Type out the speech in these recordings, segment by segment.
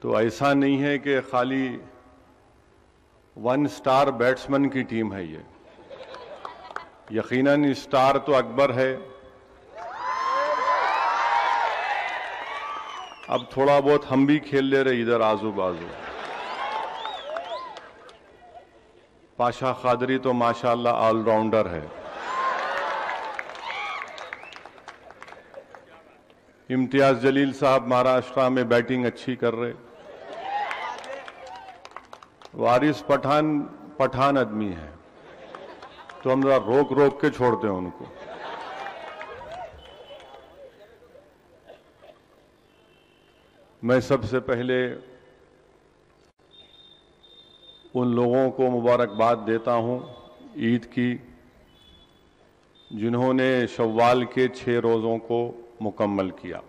تو ایسا نہیں ہے کہ خالی 1 اسٹار بیٹسمین کی ٹیم ہے یہ، یقیناً اسٹار تو اکبر ہے. اب تھوڑا بہت ہم بھی کھیل لے رہے ادھر آزو بازو. پاشا قادری تو ماشاءاللہ آل راؤنڈر ہے. امتیاز جلیل صاحب مہاراشٹرا میں بیٹنگ اچھی کر رہے. وارث پٹھان آدمی ہے تو ہم ذرا روک روک کے چھوڑتے ہیں ان کو. میں سب سے پہلے ان لوگوں کو مبارکباد دیتا ہوں عید کی، جنہوں نے شوال کے 6 روزوں کو مکمل کیا.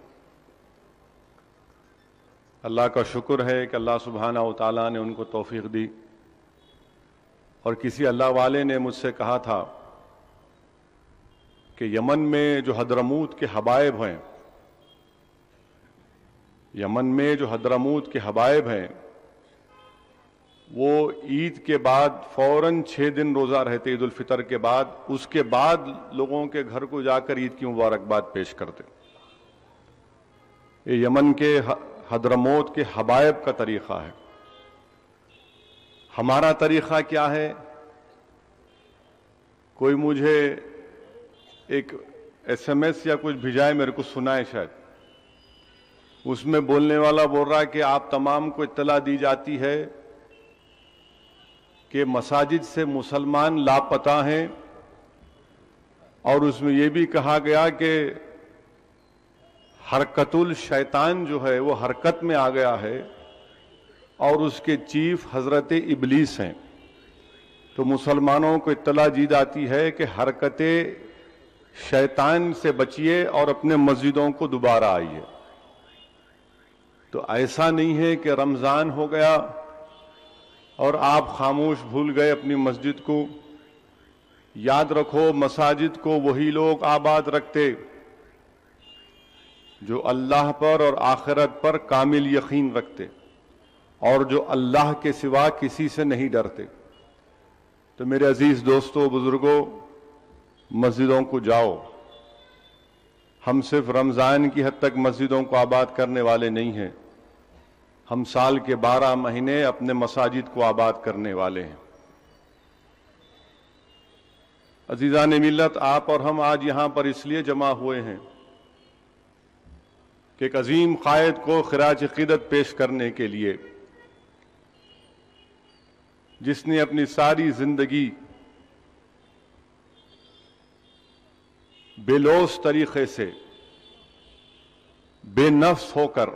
اللہ کا شکر ہے کہ اللہ سبحانہ و تعالیٰ نے ان کو توفیق دی. اور کسی اللہ والے نے مجھ سے کہا تھا کہ یمن میں جو حضرموت کے حبائب ہیں، یمن میں جو حضرموت کے حبائب ہیں، وہ عید کے بعد فوراً 6 دن روزہ رہتے، عید الفطر کے بعد. اس کے بعد لوگوں کے گھر کو جا کر عید کی مبارکباد پیش کرتے. یہ یمن کے حضرموت کے حبائب کا طریقہ ہے. ہمارا طریقہ کیا ہے؟ کوئی مجھے ایک SMS یا کچھ بھیجائے، میرے کو سنائے شاید. اس میں بولنے والا بول رہا ہے کہ آپ تمام کو اطلاع دی جاتی ہے کہ مساجد سے مسلمان لاپتہ ہیں، اور اس میں یہ بھی کہا گیا کہ حرکت الشیطان جو ہے وہ حرکت میں آ گیا ہے، اور اس کے چیف حضرت ابلیس ہیں. تو مسلمانوں کو اطلاع دی جاتی ہے کہ حرکت شیطان سے بچیے اور اپنے مسجدوں کو دوبارہ آئیے. تو ایسا نہیں ہے کہ رمضان ہو گیا اور آپ خاموش بھول گئے اپنی مسجد کو. یاد رکھو، مساجد کو وہی لوگ آباد رکھتے جو اللہ پر اور آخرت پر کامل یقین رکھتے، اور جو اللہ کے سوا کسی سے نہیں ڈرتے. تو میرے عزیز دوستو، بزرگوں، مسجدوں کو جاؤ. ہم صرف رمضان کی حد تک مسجدوں کو آباد کرنے والے نہیں ہیں، ہم سال کے 12 مہینے اپنے مساجد کو آباد کرنے والے ہیں. عزیزان ملت، آپ اور ہم آج یہاں پر اس لیے جمع ہوئے ہیں کہ ایک عظیم قائد کو خراج عقیدت پیش کرنے کے لیے، جس نے اپنی ساری زندگی بے لوث طریقے سے، بے نفس ہو کر،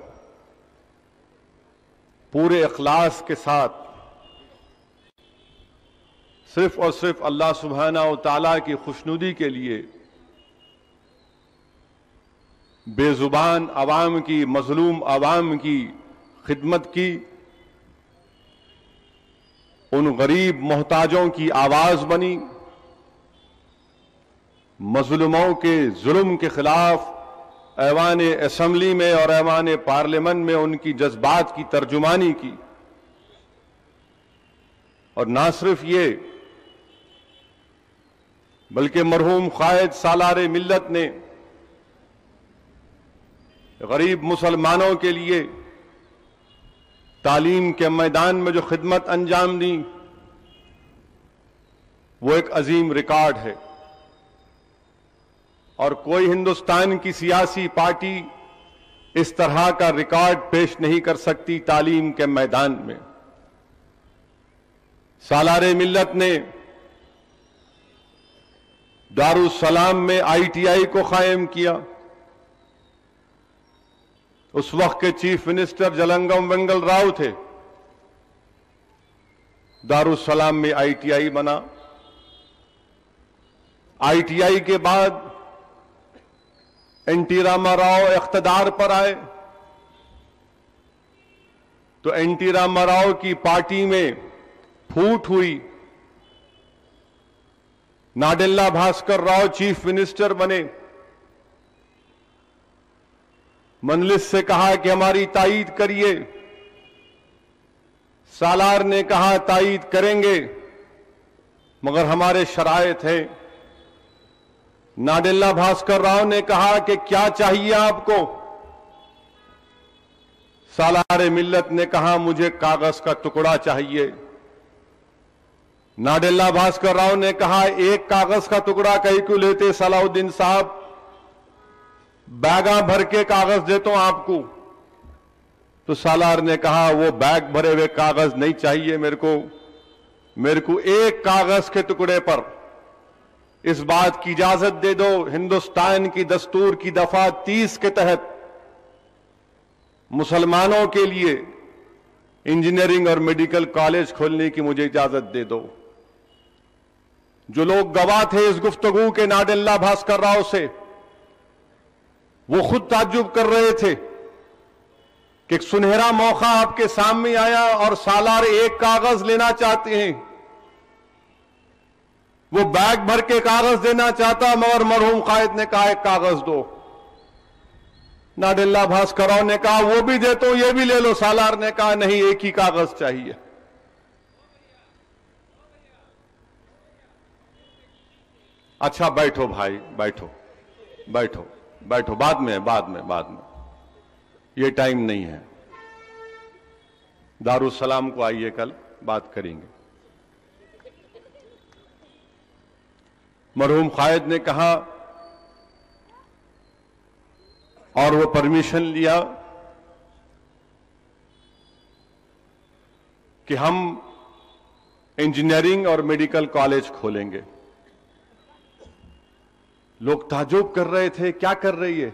پورے اخلاص کے ساتھ صرف اور صرف اللہ سبحانہ و تعالیٰ کی خوشنودی کے لیے بے زبان عوام کی، مظلوم عوام کی خدمت کی، ان غریب محتاجوں کی آواز بنی، مظلوموں کے ظلم کے خلاف ایوان اسمبلی میں اور ایوان پارلیمنٹ میں ان کی جذبات کی ترجمانی کی. اور نہ صرف یہ، بلکہ مرحوم قائد سالار ملت نے غریب مسلمانوں کے لیے تعلیم کے میدان میں جو خدمت انجام دی، وہ ایک عظیم ریکارڈ ہے. اور کوئی ہندوستان کی سیاسی پارٹی اس طرح کا ریکارڈ پیش نہیں کر سکتی تعلیم کے میدان میں. سالار ملت نے دارالسلام میں ITI کو قائم کیا. اس وقت کے چیف منسٹر جلنگم وینگل راؤ تھے. دارالسلام میں ITI بنا. ITI کے بعد این ٹی راما راؤ اقتدار پر آئے تو این ٹی راما راؤ کی پارٹی میں پھوٹ ہوئی. ناڈیلا بھاسکر راؤ چیف منسٹر بنے. مجلس سے کہا کہ ہماری تائید کریے. سالار نے کہا تائید کریں گے مگر ہمارے شرائط ہیں۔ ناڈیلا بھاسکر راؤ نے کہا کہ کیا چاہیے آپ کو؟ سالار ملت نے کہا مجھے کاغذ کا ٹکڑا چاہیے۔ ناڈیلا بھاسکر راؤ نے کہا ایک کاغذ کا ٹکڑا کہیں کیوں لیتے صلاح الدین صاحب، بیگاں بھر کے کاغذ دیتا ہوں آپ کو۔ تو سالار نے کہا وہ بیگ بھرے ہوئے کاغذ نہیں چاہیے میرے کو ایک کاغذ کے ٹکڑے پر اس بات کی اجازت دے دو، ہندوستان کی دستور کی دفعہ 30 کے تحت مسلمانوں کے لیے انجینئرنگ اور میڈیکل کالج کھولنے کی مجھے اجازت دے دو۔ جو لوگ گواہ تھے اس گفتگو کے ناڈیلا بھاسکر راؤ سے، وہ خود تعجب کر رہے تھے کہ ایک سنہرا موقع آپ کے سامنے آیا اور سالار ایک کاغذ لینا چاہتے ہیں، وہ بیگ بھر کے کاغذ دینا چاہتا مگر مرحوم قائد نے کہا ایک کاغذ دو۔ ناڈیلا بھاسکر راؤ نے کہا وہ بھی دیتا ہوں یہ بھی لے لو۔ سالار نے کہا نہیں، ایک ہی کاغذ چاہیے۔ اچھا بیٹھو بھائی، بیٹھو بعد میں یہ ٹائم نہیں ہے، دارالسلام کو آئیے، کل بات کریں گے۔ مرحوم قائد نے کہا اور وہ پرمیشن لیا کہ ہم انجینئرنگ اور میڈیکل کالج کھولیں گے۔ لوگ تعجب کر رہے تھے، کیا کر رہی ہے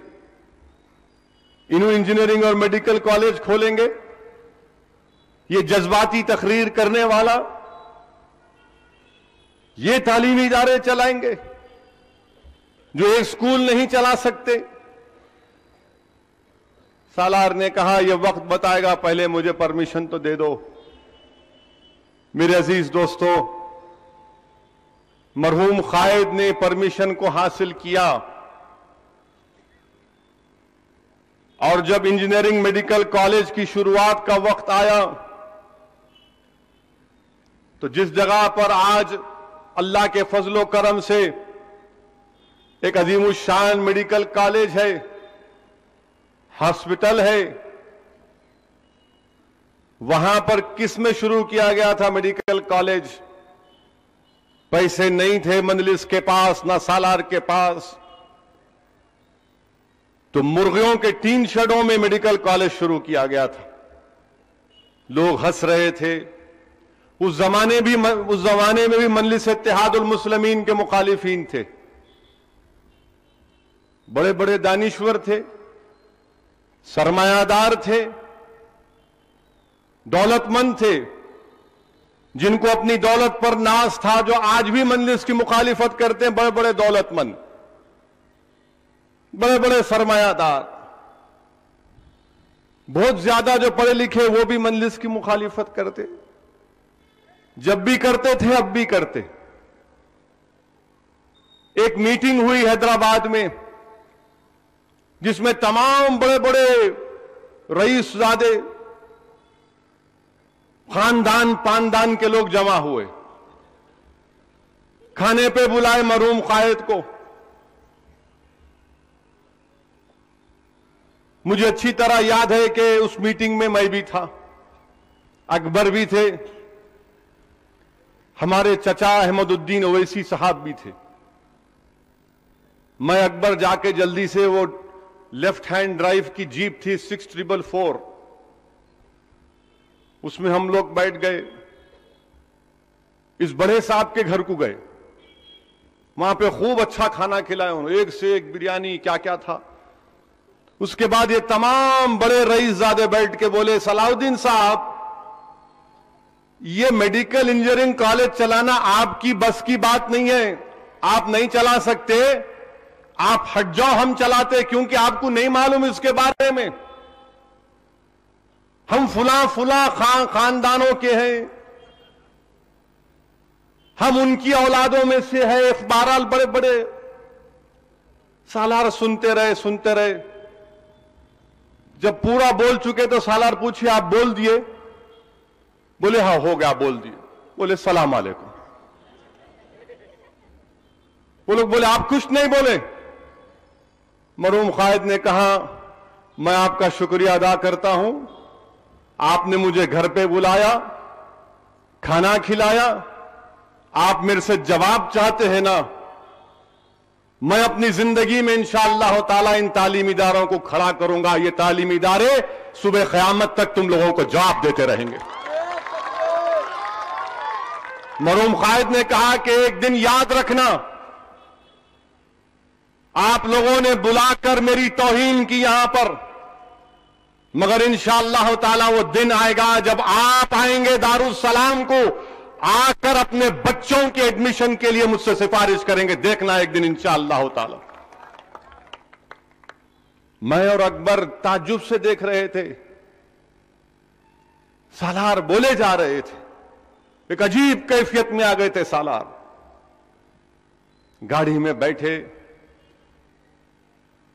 انہوں انجینئرنگ اور میڈیکل کالج کھولیں گے؟ یہ جذباتی تقریر کرنے والا یہ تعلیمی ادارے چلائیں گے جو ایک سکول نہیں چلا سکتے؟ سالار نے کہا یہ وقت بتائے گا، پہلے مجھے پرمیشن تو دے دو۔ میرے عزیز دوستو، مرحوم قائد نے پرمیشن کو حاصل کیا اور جب انجینئرنگ میڈیکل کالج کی شروعات کا وقت آیا تو جس جگہ پر آج اللہ کے فضل و کرم سے ایک عظیم الشان میڈیکل کالج ہے، ہاسپٹل ہے، وہاں پر کس میں شروع کیا گیا تھا میڈیکل کالج؟ پیسے نہیں تھے مجلس کے پاس، نہ سالار کے پاس، تو مرغیوں کے ٹین شیڈوں میں میڈیکل کالج شروع کیا گیا تھا۔ لوگ ہنس رہے تھے۔ اس زمانے میں بھی مجلس اتحاد المسلمین کے مخالفین تھے، بڑے بڑے دانشور تھے، سرمایہ دار تھے، دولت مند تھے، جن کو اپنی دولت پر ناز تھا، جو آج بھی مجلس کی مخالفت کرتے ہیں، بڑے بڑے دولت مند، بڑے بڑے سرمایہ دار، بہت زیادہ جو پڑھے لکھے وہ بھی مجلس کی مخالفت کرتے، جب بھی کرتے تھے اب بھی کرتے۔ ایک میٹنگ ہوئی حیدرآباد میں جس میں تمام بڑے بڑے رئیس زادے، خاندان پاندان کے لوگ جمع ہوئے، کھانے پہ بلائے مرحوم قائد کو۔ مجھے اچھی طرح یاد ہے کہ اس میٹنگ میں میں بھی تھا، اکبر بھی تھے، ہمارے چچا احمد الدین اویسی صاحب بھی تھے۔ میں اکبر جا کے جلدی سے، وہ لیفٹ ہینڈ ڈرائیو کی جیپ تھی 6444، اس میں ہم لوگ بیٹھ گئے، اس بڑے صاحب کے گھر کو گئے، وہاں پہ خوب اچھا کھانا کھلایا انہوں نے، ایک سے ایک بریانی، کیا کیا تھا۔ اس کے بعد یہ تمام بڑے رئیس زادے بیٹھ کے بولے، صلاح الدین صاحب، یہ میڈیکل انجینئرنگ کالج چلانا آپ کی بس کی بات نہیں ہے، آپ نہیں چلا سکتے، آپ ہٹ جاؤ، ہم چلاتے، کیونکہ آپ کو نہیں معلوم اس کے بارے میں، ہم فلاں خاندانوں کے ہیں، ہم ان کی اولادوں میں سے ہے، بہرحال بڑے بڑے۔ سالار سنتے رہے، جب پورا بول چکے تو سالار پوچھے آپ بول دیے؟ بولے ہاں ہو گیا، بول دیے۔ بولے سلام علیکم۔ وہ لوگ بولے آپ کچھ نہیں بولے؟ مرحوم قائد نے کہا میں آپ کا شکریہ ادا کرتا ہوں، آپ نے مجھے گھر پہ بلایا، کھانا کھلایا، آپ میرے سے جواب چاہتے ہیں نا، میں اپنی زندگی میں انشاءاللہ تعالی ان تعلیمی اداروں کو کھڑا کروں گا۔ یہ تعلیمی ادارے صبح قیامت تک تم لوگوں کو جواب دیتے رہیں گے۔ مرحوم قائد نے کہا کہ ایک دن یاد رکھنا، آپ لوگوں نے بلا کر میری توہین کی یہاں پر، مگر انشاءاللہ تعالی وہ دن آئے گا جب آپ آئیں گے دارالسلام کو، آ کر اپنے بچوں کے ایڈمیشن کے لیے مجھ سے سفارش کریں گے، دیکھنا ایک دن انشاءاللہ تعالی۔ میں اور اکبر تعجب سے دیکھ رہے تھے، سالار بولے جا رہے تھے، ایک عجیب کیفیت میں آ گئے تھے سالار۔ گاڑی میں بیٹھے،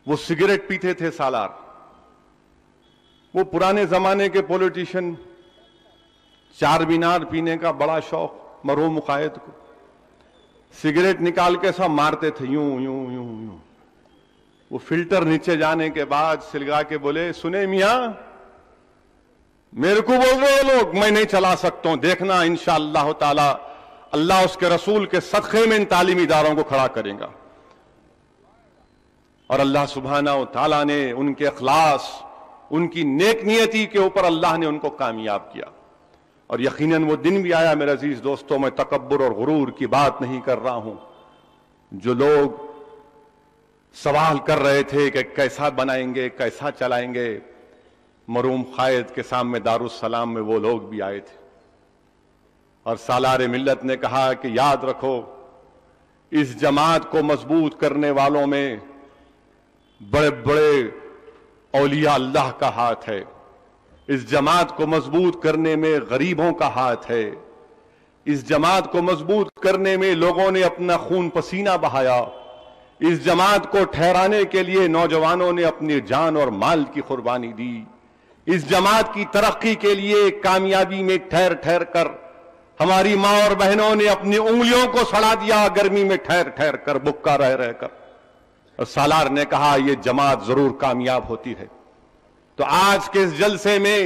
وہ سگریٹ پیتے تھے سالار، وہ پرانے زمانے کے پولیٹیشین، چار مینار پینے کا بڑا شوق مرحوم قائد کو، سگریٹ نکال کے سب مارتے تھے یوں یوں یوں یوں۔ وہ فلٹر نیچے جانے کے بعد سلگا کے بولے سنے میاں، میرے کو بول رہے لوگ میں نہیں چلا سکتا ہوں، دیکھنا انشاءاللہ تعالی اللہ اس کے رسول کے صدقے میں ان تعلیمی اداروں کو کھڑا کریں گا۔ اور اللہ سبحانہ و تعالیٰ نے ان کے اخلاص، ان کی نیک نیتی کے اوپر اللہ نے ان کو کامیاب کیا۔ اور یقیناً وہ دن بھی آیا میرے عزیز دوستوں، میں تکبر اور غرور کی بات نہیں کر رہا ہوں، جو لوگ سوال کر رہے تھے کہ کیسا بنائیں گے، کیسا چلائیں گے، مرحوم قائد کے سامنے دارالسلام میں وہ لوگ بھی آئے تھے، اور سالار ملت نے کہا کہ یاد رکھو اس جماعت کو مضبوط کرنے والوں میں بڑے بڑے اولیاء اللہ کا ہاتھ ہے، اس جماعت کو مضبوط کرنے میں غریبوں کا ہاتھ ہے، اس جماعت کو مضبوط کرنے میں لوگوں نے اپنا خون پسینہ بہایا، اس جماعت کو ٹھہرانے کے لیے نوجوانوں نے اپنی جان اور مال کی قربانی دی، اس جماعت کی ترقی کے لیے کامیابی میں ٹھہر ٹھہر کر ہماری ماں اور بہنوں نے اپنی انگلیوں کو سڑا دیا گرمی میں ٹھہر ٹھہر کر، بکا رہ رہ کر، اور سالار نے کہا یہ جماعت ضرور کامیاب ہوتی ہے۔ تو آج کے اس جلسے میں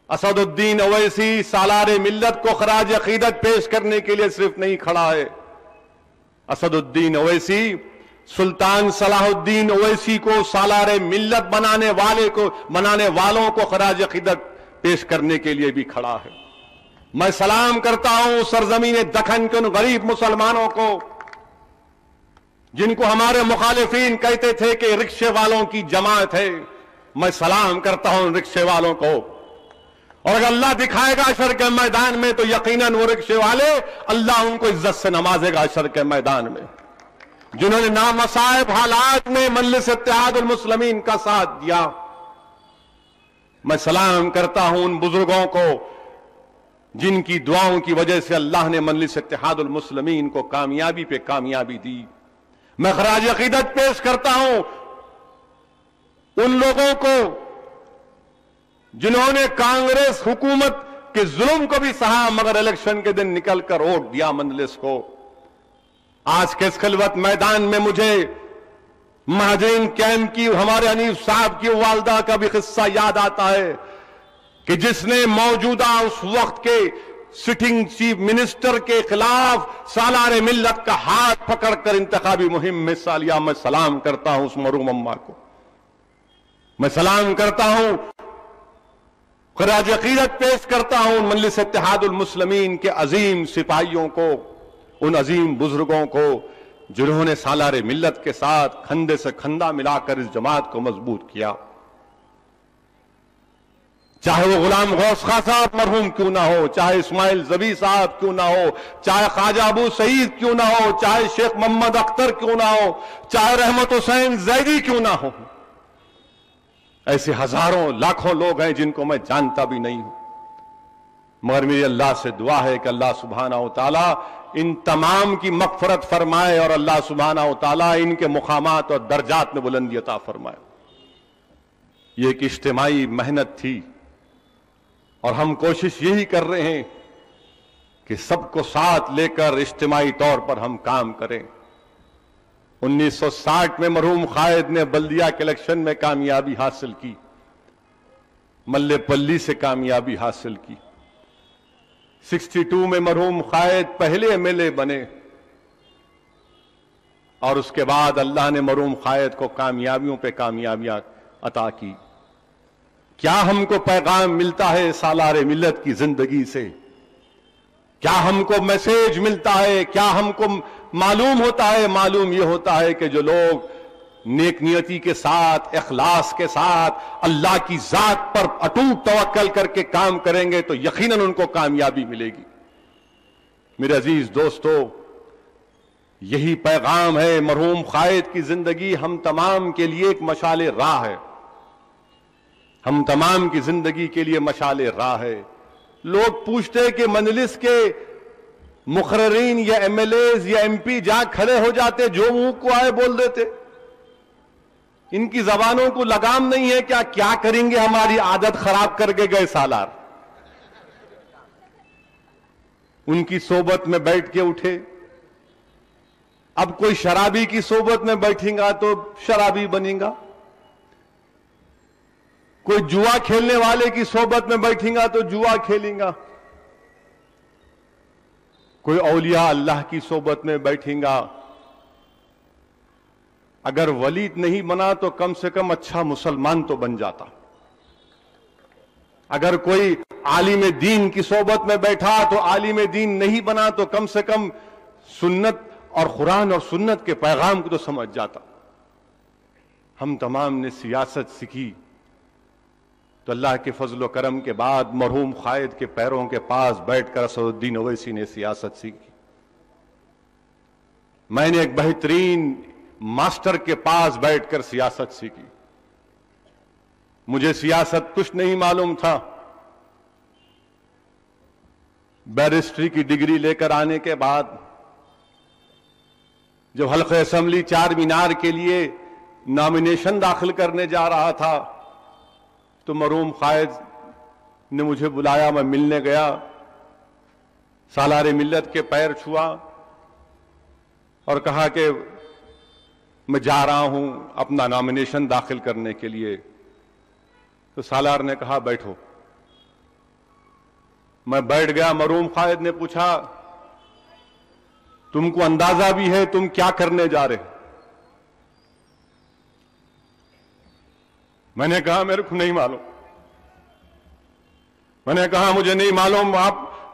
اسد الدین اویسی سالار ملت کو خراج عقیدت پیش کرنے کے لیے صرف نہیں کھڑا ہے، اسد الدین اویسی سلطان صلاح الدین اویسی کو سالار ملت بنانے والوں کو خراج عقیدت پیش کرنے کے لیے بھی کھڑا ہے۔ میں سلام کرتا ہوں سرزمین دکن کے ان غریب مسلمانوں کو جن کو ہمارے مخالفین کہتے تھے کہ رکشے والوں کی جماعت ہے، میں سلام کرتا ہوں رکشے والوں کو، اور اگر اللہ دکھائے گا عشر کے میدان میں تو یقیناً وہ رکشے والے اللہ ان کو عزت سے نوازے گا عشر کے میدان میں، جنہوں نے نامصائب حالات میں مجلس اتحاد المسلمین کا ساتھ دیا۔ میں سلام کرتا ہوں ان بزرگوں کو جن کی دعاؤں کی وجہ سے اللہ نے مجلس اتحاد المسلمین کو کامیابی پہ کامیابی دی۔ میں خراج عقیدت پیش کرتا ہوں ان لوگوں کو جنہوں نے کانگریس حکومت کے ظلم کو بھی سہا مگر الیکشن کے دن نکل کر ووٹ دیا مجلس کو۔ آج کے اس خلوت میدان میں مجھے مہاجرین کیمپ کی ہمارے حنیف صاحب کی والدہ کا بھی قصہ یاد آتا ہے کہ جس نے موجودہ اس وقت کے سٹنگ چیف منسٹر کے خلاف سالار ملت کا ہاتھ پکڑ کر انتخابی مہم میں حصہ لیا۔ میں سلام کرتا ہوں اس مرحوم اماں کو، میں سلام کرتا ہوں، خراج عقیدت پیش کرتا ہوں مجلس اتحاد المسلمین کے عظیم سپاہیوں کو، ان عظیم بزرگوں کو جنہوں نے سالار ملت کے ساتھ کھندے سے کھندا ملا کر اس جماعت کو مضبوط کیا، چاہے وہ غلام غوث خاں صاحب مرحوم کیوں نہ ہو، چاہے اسماعیل زبی صاحب کیوں نہ ہو، چاہے خواجہ ابو سعید کیوں نہ ہو، چاہے شیخ محمد اختر کیوں نہ ہو، چاہے رحمت حسین زیدی کیوں نہ ہو، ایسے ہزاروں لاکھوں لوگ ہیں جن کو میں جانتا بھی نہیں ہوں، مگر میری اللہ سے دعا ہے کہ اللہ سبحانہ و تعالی ان تمام کی مغفرت فرمائے اور اللہ سبحانہ و تعالی ان کے مقامات اور درجات میں بلندی عطا فرمائے۔ یہ ایک اجتماعی محنت تھی اور ہم کوشش یہی کر رہے ہیں کہ سب کو ساتھ لے کر اجتماعی طور پر ہم کام کریں۔ 1960 میں مرحوم قائد نے بلدیہ کے الیکشن میں کامیابی حاصل کی، ملے پلی سے کامیابی حاصل کی۔ 62 میں مرحوم قائد پہلے ایم ایل اے بنے، اور اس کے بعد اللہ نے مرحوم قائد کو کامیابیوں پہ کامیابیاں عطا کی۔ کیا ہم کو پیغام ملتا ہے سالار ملت کی زندگی سے؟ کیا ہم کو میسیج ملتا ہے؟ کیا ہم کو معلوم ہوتا ہے؟ معلوم یہ ہوتا ہے کہ جو لوگ نیک نیتی کے ساتھ، اخلاص کے ساتھ اللہ کی ذات پر اٹوٹ توکل کر کے کام کریں گے تو یقیناً ان کو کامیابی ملے گی۔ میرے عزیز دوستو، یہی پیغام ہے مرحوم قائد کی زندگی ہم تمام کے لیے ایک مشعل راہ ہے، ہم تمام کی زندگی کے لیے مشعل راہ ہے۔ لوگ پوچھتے کہ مجلس کے مقررین یا ایم ایل ایز یا ایم پی جہاں کھڑے ہو جاتے جو منہ کو آئے بول دیتے، ان کی زبانوں کو لگام نہیں ہے کیا کریں گے؟ ہماری عادت خراب کر کے گئے سالار، ان کی صحبت میں بیٹھ کے اٹھے۔ اب کوئی شرابی کی صحبت میں بیٹھیں گا تو شرابی بنیں گا، کوئی جوا کھیلنے والے کی صحبت میں بیٹھیں گا تو جوا کھیلیں گا، کوئی اولیاء اللہ کی صحبت میں بیٹھیں گا۔ اگر ولی نہیں بنا تو کم سے کم اچھا مسلمان تو بن جاتا۔ اگر کوئی عالم دین کی صحبت میں بیٹھا تو عالم دین نہیں بنا تو کم سے کم سنت اور قرآن اور سنت کے پیغام کو تو سمجھ جاتا۔ ہم تمام نے سیاست سیکھی تو اللہ کے فضل و کرم کے بعد مرحوم قائد کے پیروں کے پاس بیٹھ کر اسد الدین اویسی نے سیاست سیکھی۔ میں نے ایک بہترین ماسٹر کے پاس بیٹھ کر سیاست سیکھی۔ مجھے سیاست کچھ نہیں معلوم تھا۔ بیرسٹری کی ڈگری لے کر آنے کے بعد جب حلقہ اسمبلی چار مینار کے لیے نامینیشن داخل کرنے جا رہا تھا تو مرحوم قائد نے مجھے بلایا، میں ملنے گیا، سالار ملت کے پیر چھوا اور کہا کہ میں جا رہا ہوں اپنا نامینیشن داخل کرنے کے لیے۔ تو سالار نے کہا بیٹھو۔ میں بیٹھ گیا۔ مرحوم قائد نے پوچھا تم کو اندازہ بھی ہے تم کیا کرنے جا رہے؟ میں نے کہا میرے کو نہیں معلوم۔ میں نے کہا مجھے نہیں معلوم،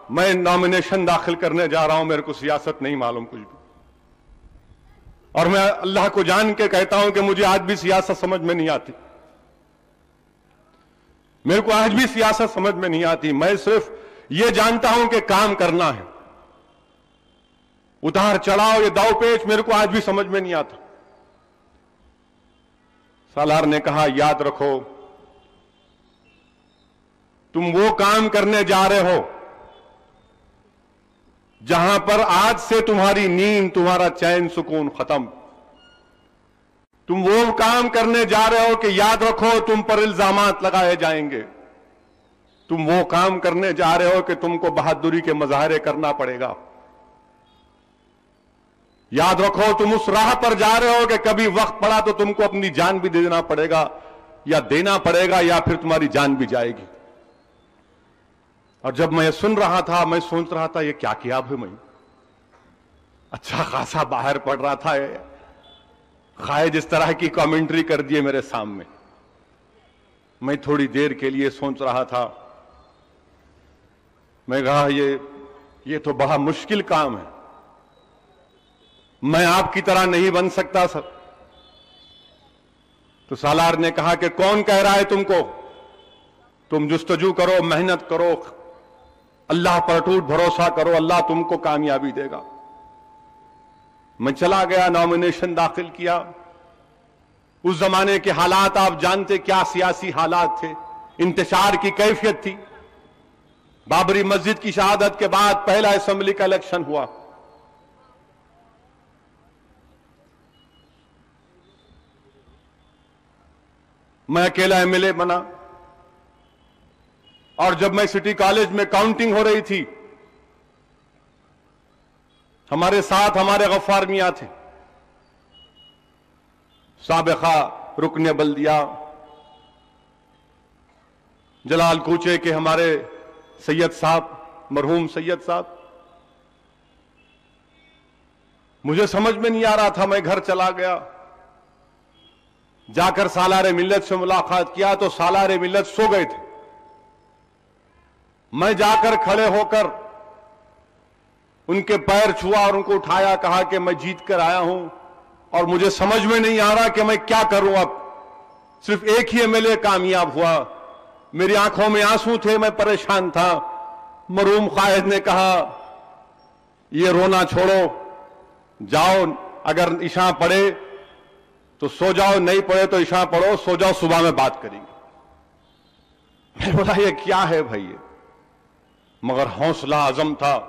میں نامینیشن داخل کرنے جا رہا ہوں، میرے کو سیاست نہیں معلوم کچھ بھی۔ اور میں اللہ کو جان کے کہتا ہوں کہ مجھے آج بھی سیاست سمجھ میں نہیں آتی، میرے کو آج بھی سیاست سمجھ میں نہیں آتی۔ میں صرف یہ جانتا ہوں کہ کام کرنا ہے، اتار چڑھاؤ، یہ داؤ پیچ میرے کو آج بھی سمجھ میں نہیں آتا۔ سالار نے کہا یاد رکھو تم وہ کام کرنے جا رہے ہو جہاں پر آج سے تمہاری نیند، تمہارا چین سکون ختم۔ تم وہ کام کرنے جا رہے ہو کہ یاد رکھو تم پر الزامات لگائے جائیں گے۔ تم وہ کام کرنے جا رہے ہو کہ تم کو بہادری کے مظاہرے کرنا پڑے گا۔ یاد رکھو تم اس راہ پر جا رہے ہو کہ کبھی وقت پڑا تو تم کو اپنی جان بھی دے دینا پڑے گا، یا دینا پڑے گا یا پھر تمہاری جان بھی جائے گی۔ اور جب میں یہ سن رہا تھا میں سوچ رہا تھا یہ کیا کیا ہے، میں اچھا خاصا باہر پڑ رہا تھا، قائد اس طرح کی کامنٹری کر دیے میرے سامنے۔ میں تھوڑی دیر کے لیے سوچ رہا تھا، میں کہا یہ تو بڑا مشکل کام ہے، میں آپ کی طرح نہیں بن سکتا سر۔ تو سالار نے کہا کہ کون کہہ رہا ہے تم کو؟ تم جستجو کرو، محنت کرو، اللہ پر اٹوٹ بھروسہ کرو، اللہ تم کو کامیابی دے گا۔ میں چلا گیا، نامینیشن داخل کیا۔ اس زمانے کے حالات آپ جانتے، کیا سیاسی حالات تھے، انتشار کی کیفیت تھی۔ بابری مسجد کی شہادت کے بعد پہلا اسمبلی کا الیکشن ہوا۔ میں اکیلا ایم ایل اے بنا اور جب میں سٹی کالج میں کاؤنٹنگ ہو رہی تھی، ہمارے ساتھ ہمارے غفار میاں تھے، سابقہ رکن بلدیہ جلال کوچے کے ہمارے سید صاحب، مرحوم سید صاحب. مجھے سمجھ میں نہیں آ رہا تھا، میں گھر چلا گیا، جا کر سالار ملت سے ملاقات کیا تو سالار ملت سو گئے تھے. میں جا کر کھڑے ہو کر ان کے پیر چھوا اور ان کو اٹھایا، کہا کہ میں جیت کر آیا ہوں اور مجھے سمجھ میں نہیں آ رہا کہ میں کیا کروں. اب صرف ایک ہی ایم ایل اے کامیاب ہوا. میری آنکھوں میں آنسو تھے، میں پریشان تھا. مرحوم قائد نے کہا یہ رونا چھوڑو، جاؤ، اگر عشاء پڑھے تو سو جاؤ، نہیں پڑھے تو عشاء پڑھو، سو جاؤ، صبح میں بات کریں گے. میں بولا یہ کیا ہے بھائی؟ مگر حوصلہ عزم تھا.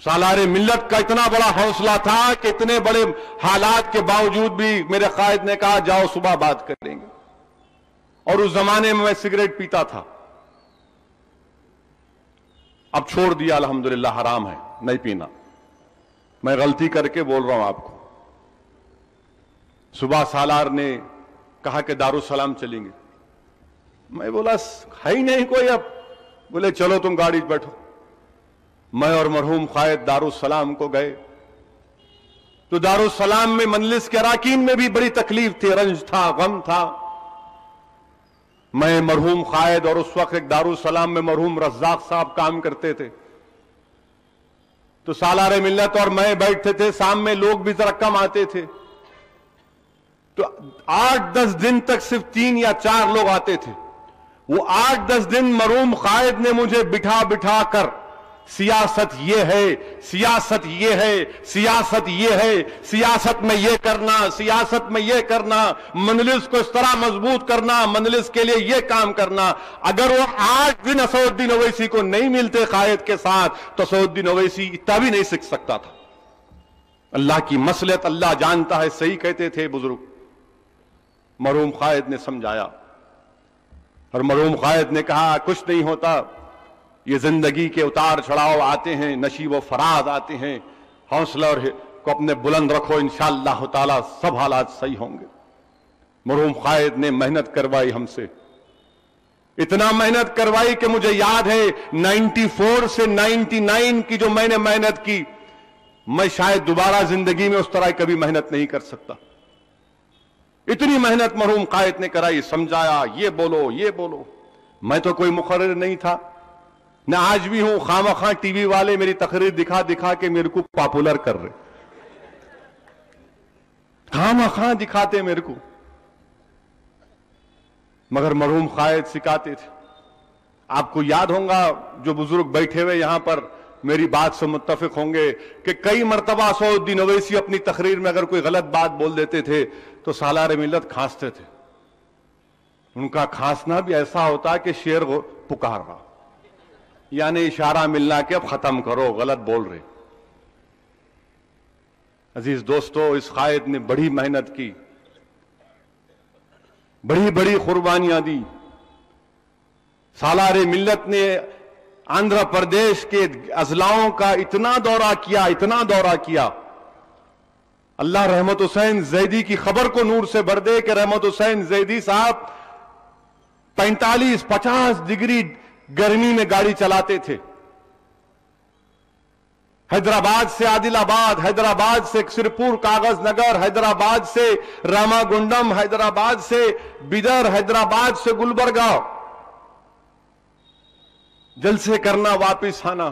سالار ملت کا اتنا بڑا حوصلہ تھا کہ اتنے بڑے حالات کے باوجود بھی میرے قائد نے کہا جاؤ صبح بات کریں گے. اور اس زمانے میں سگریٹ پیتا تھا، اب چھوڑ دیا الحمدللہ، حرام ہے نہیں پینا. میں غلطی کر کے بول رہا ہوں آپ کو. صبح سالار نے کہا کہ دارالسلام چلیں گے. میں بولا ہے ہی نہیں کوئی اب. بولے چلو تم گاڑی بیٹھو. میں اور مرحوم قائد دارالسلام کو گئے تو دارالسلام میں مجلس کے اراکین میں بھی بڑی تکلیف تھی، رنج تھا، غم تھا. میں مرحوم قائد اور اس وقت ایک دارالسلام میں مرحوم رزاق صاحب کام کرتے تھے، تو سالار ملت اور میں بیٹھتے تھے، سامنے لوگ بھی ذرا کم آتے تھے. تو 8-10 دن تک صرف 3 یا 4 لوگ آتے تھے. وہ 8-10 دن مرحوم قائد نے مجھے بٹھا بٹھا کر سیاست یہ ہے، سیاست یہ ہے، سیاست یہ ہے، سیاست میں یہ کرنا، سیاست میں یہ کرنا، مجلس کو اس طرح مضبوط کرنا، مجلس کے لیے یہ کام کرنا. اگر وہ 8 دن اسد الدین اویسی کو نہیں ملتے قائد کے ساتھ تو اسد الدین اویسی اتنا بھی نہیں سیکھ سکتا تھا. اللہ کی مصلحت اللہ جانتا ہے، صحیح کہتے تھے بزرگ. مرحوم قائد نے سمجھایا اور مرحوم قائد نے کہا کچھ نہیں ہوتا، یہ زندگی کے اتار چڑھاؤ آتے ہیں، نشیب و فراز آتے ہیں، حوصلہ اور کو اپنے بلند رکھو، انشاءاللہ تعالی سب حالات صحیح ہوں گے. مرحوم قائد نے محنت کروائی ہم سے، اتنا محنت کروائی کہ مجھے یاد ہے 94 سے 99 کی جو میں نے محنت کی، میں شاید دوبارہ زندگی میں اس طرح کبھی محنت نہیں کر سکتا. اتنی محنت مرحوم قائد نے کرائی، سمجھایا یہ بولو یہ بولو. میں تو کوئی مقرر نہیں تھا، نہ آج بھی ہوں. خواہ ٹی وی والے میری تقریر دکھا دکھا کے میرے کو پاپولر کر رہے، خواہ دکھاتے میرے کو. مگر مرحوم قائد سکھاتے تھے. آپ کو یاد ہوگا جو بزرگ بیٹھے ہوئے یہاں پر میری بات سے متفق ہوں گے کہ کئی مرتبہ اسد الدین اویسی اپنی تقریر میں اگر کوئی غلط بات بول دیتے تھے تو سالار ملت کھانستے تھے. ان کا کھانسنا بھی ایسا ہوتا کہ شیر پکار رہا، یعنی اشارہ ملنا کہ اب ختم کرو، غلط بول رہے. عزیز دوستو، اس قائد نے بڑی محنت کی، بڑی بڑی قربانیاں دی. سالار ملت نے آندھرا پردیش کے اضلاعوں کا اتنا دورہ کیا، اتنا دورہ کیا. اللہ رحمت حسین زیدی کی خبر کو نور سے بھر دے کہ رحمت حسین زیدی صاحب 45-50 ڈگری گرمی میں گاڑی چلاتے تھے. حیدرآباد سے عادل آباد، حیدرآباد سے سرپور کاغذ نگر، حیدرآباد سے راما گنڈم، حیدرآباد سے بیدر، حیدرآباد سے گلبرگہ، جلسے کرنا، واپس آنا.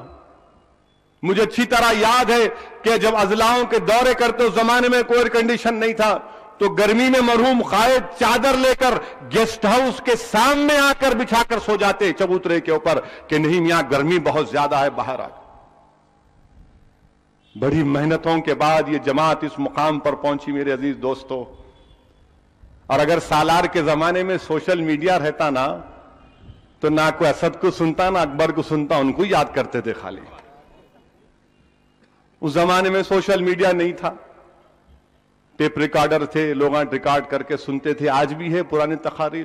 مجھے اچھی طرح یاد ہے کہ جب اضلاعوں کے دورے کرتے اس زمانے میں کوئی ایئر کنڈیشن نہیں تھا، تو گرمی میں مرحوم قائد چادر لے کر گیسٹ ہاؤس کے سامنے آ کر بچھا کر سو جاتے چبوترے کے اوپر کہ نہیں میاں گرمی بہت زیادہ ہے، باہر آ. بڑی محنتوں کے بعد یہ جماعت اس مقام پر پہنچی میرے عزیز دوستو. اور اگر سالار کے زمانے میں سوشل میڈیا رہتا نا تو نہ کوئی اسد کو سنتا نہ اکبر کو سنتا، ان کو یاد کرتے تھے خالی. اس زمانے میں سوشل میڈیا نہیں تھا، ٹیپ ریکارڈر تھے، لوگ ریکارڈ کر کے سنتے تھے. آج بھی ہے پرانے تقاریر.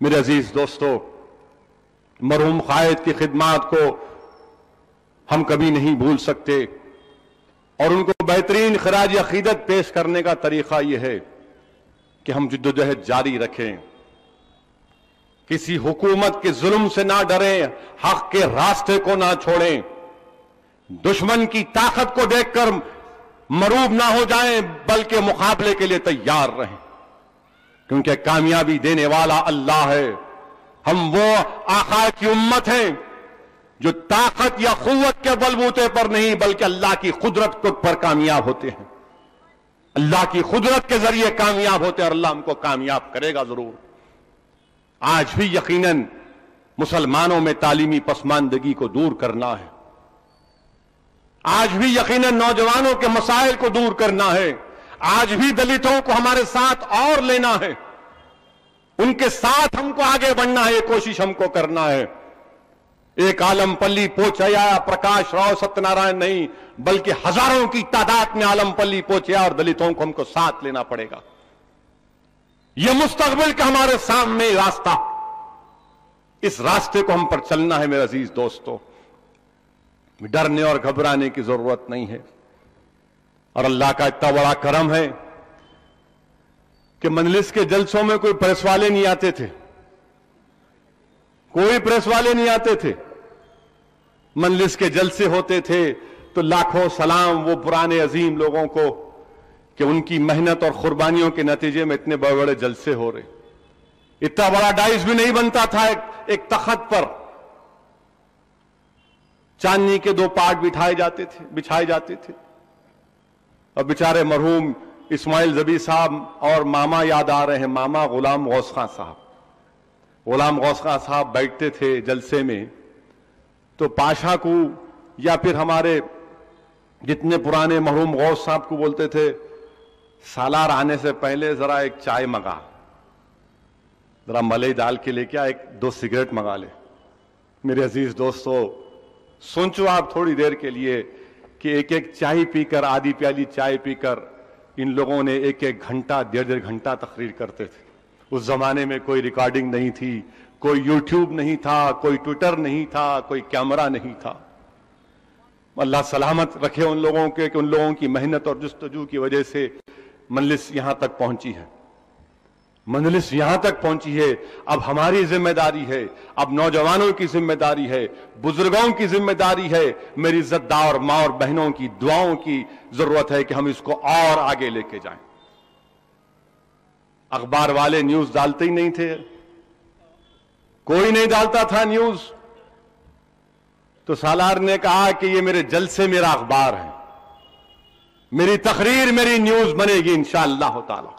میرے عزیز دوستو، مرحوم قائد کی خدمات کو ہم کبھی نہیں بھول سکتے، اور ان کو بہترین خراج عقیدت پیش کرنے کا طریقہ یہ ہے کہ ہم جدوجہد جاری رکھیں، کسی حکومت کے ظلم سے نہ ڈریں، حق کے راستے کو نہ چھوڑیں، دشمن کی طاقت کو دیکھ کر مروب نہ ہو جائیں، بلکہ مقابلے کے لیے تیار رہیں، کیونکہ کامیابی دینے والا اللہ ہے۔ ہم وہ آقا کی امت ہیں جو طاقت یا قوت کے بلبوتے پر نہیں بلکہ اللہ کی قدرت پر کامیاب ہوتے ہیں، اللہ کی قدرت کے ذریعے کامیاب ہوتے ہیں، اور اللہ ہم کو کامیاب کرے گا ضرور۔ آج بھی یقیناً مسلمانوں میں تعلیمی پسماندگی کو دور کرنا ہے، آج بھی یقیناً نوجوانوں کے مسائل کو دور کرنا ہے، آج بھی دلتوں کو ہمارے ساتھ اور لینا ہے، ان کے ساتھ ہم کو آگے بڑھنا ہے، یہ کوشش ہم کو کرنا ہے۔ ایک عالم پلی پوچھیا پرکاش راؤ ستیہ نارائن نہیں، بلکہ ہزاروں کی تعداد میں عالم پلی پوچھیا، اور دلتوں کو ہم کو ساتھ لینا پڑے گا۔ یہ مستقبل کا ہمارے سامنے راستہ، اس راستے کو ہم پر چلنا ہے میرے عزیز دوستو، ڈرنے اور گھبرانے کی ضرورت نہیں ہے۔ اور اللہ کا اتنا بڑا کرم ہے کہ مجلس کے جلسوں میں کوئی پریس والے نہیں آتے تھے، کوئی پریس والے نہیں آتے تھے، مجلس کے جلسے ہوتے تھے تو لاکھوں سلام وہ پرانے عظیم لوگوں کو کہ ان کی محنت اور قربانیوں کے نتیجے میں اتنے بڑے بڑے جلسے ہو رہے۔ اتنا بڑا ڈائس بھی نہیں بنتا تھا، ایک تخت پر چاندنی کے 2 پارٹ بچھائے جاتے تھے، اور بیچارے مرحوم اسماعیل زبی صاحب اور ماما یاد آ رہے ہیں، ماما غلام غوث خان صاحب بیٹھتے تھے جلسے میں، تو پاشا کو یا پھر ہمارے جتنے پرانے مرحوم غوث صاحب کو بولتے تھے، سالار آنے سے پہلے ذرا ایک چائے منگا، ذرا ملئی ڈال کے لے کے 1-2 سگریٹ منگا لے۔ میرے عزیز دوستو، سوچو آپ تھوڑی دیر کے لیے کہ ایک چائے پی کر، آدھی پیالی چائے پی کر ان لوگوں نے 1 گھنٹہ 1.5 گھنٹہ تقریر کرتے تھے۔ اس زمانے میں کوئی ریکارڈنگ نہیں تھی، کوئی یوٹیوب نہیں تھا، کوئی ٹویٹر نہیں تھا، کوئی کیمرہ نہیں تھا۔ اللہ سلامت رکھے ان لوگوں کے کہ ان لوگوں کی محنت اور جستجو کی وجہ سے مجلس یہاں تک پہنچی ہے، مجلس یہاں تک پہنچی ہے۔ اب ہماری ذمہ داری ہے، اب نوجوانوں کی ذمہ داری ہے، بزرگوں کی ذمہ داری ہے، میری عزتدار ماں اور بہنوں کی دعاؤں کی ضرورت ہے کہ ہم اس کو اور آگے لے کے جائیں۔ اخبار والے نیوز ڈالتے ہی نہیں تھے، کوئی نہیں ڈالتا تھا نیوز، تو سالار نے کہا کہ یہ میرے جلسے میرا اخبار ہے، میری تقریر میری نیوز بنے گی انشاءاللہ تعالی۔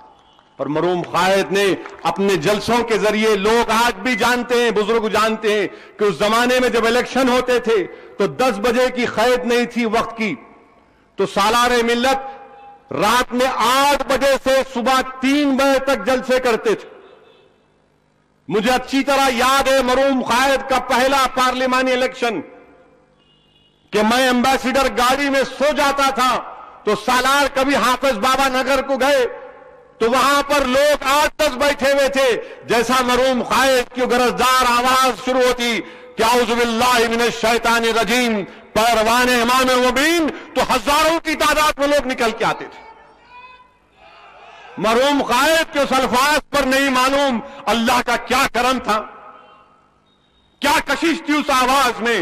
اور مرحوم قائد نے اپنے جلسوں کے ذریعے، لوگ آج بھی جانتے ہیں، بزرگ جانتے ہیں کہ اس زمانے میں جب الیکشن ہوتے تھے تو 10 بجے کی قید نہیں تھی وقت کی، تو سالار ملت رات میں 8 بجے سے صبح 3 بجے تک جلسے کرتے تھے۔ مجھے اچھی طرح یاد ہے مرحوم قائد کا پہلا پارلیمانی الیکشن کہ میں ایمبیسیڈر گاڑی میں سو جاتا تھا، تو سالار کبھی حافظ بابا نگر کو گئے تو وہاں پر لوگ 8-10 بیٹھے ہوئے تھے، جیسا مرحوم قائد کی گرجدار آواز شروع ہوتی کہ اعوذ باللہ من الشیطان الرجیم، پیروان امام مبین، تو ہزاروں کی تعداد میں لوگ نکل کے آتے تھے۔ مرحوم قائد کے اس الفاظ پر نہیں معلوم اللہ کا کیا کرم تھا، کیا کشش تھی اس آواز میں۔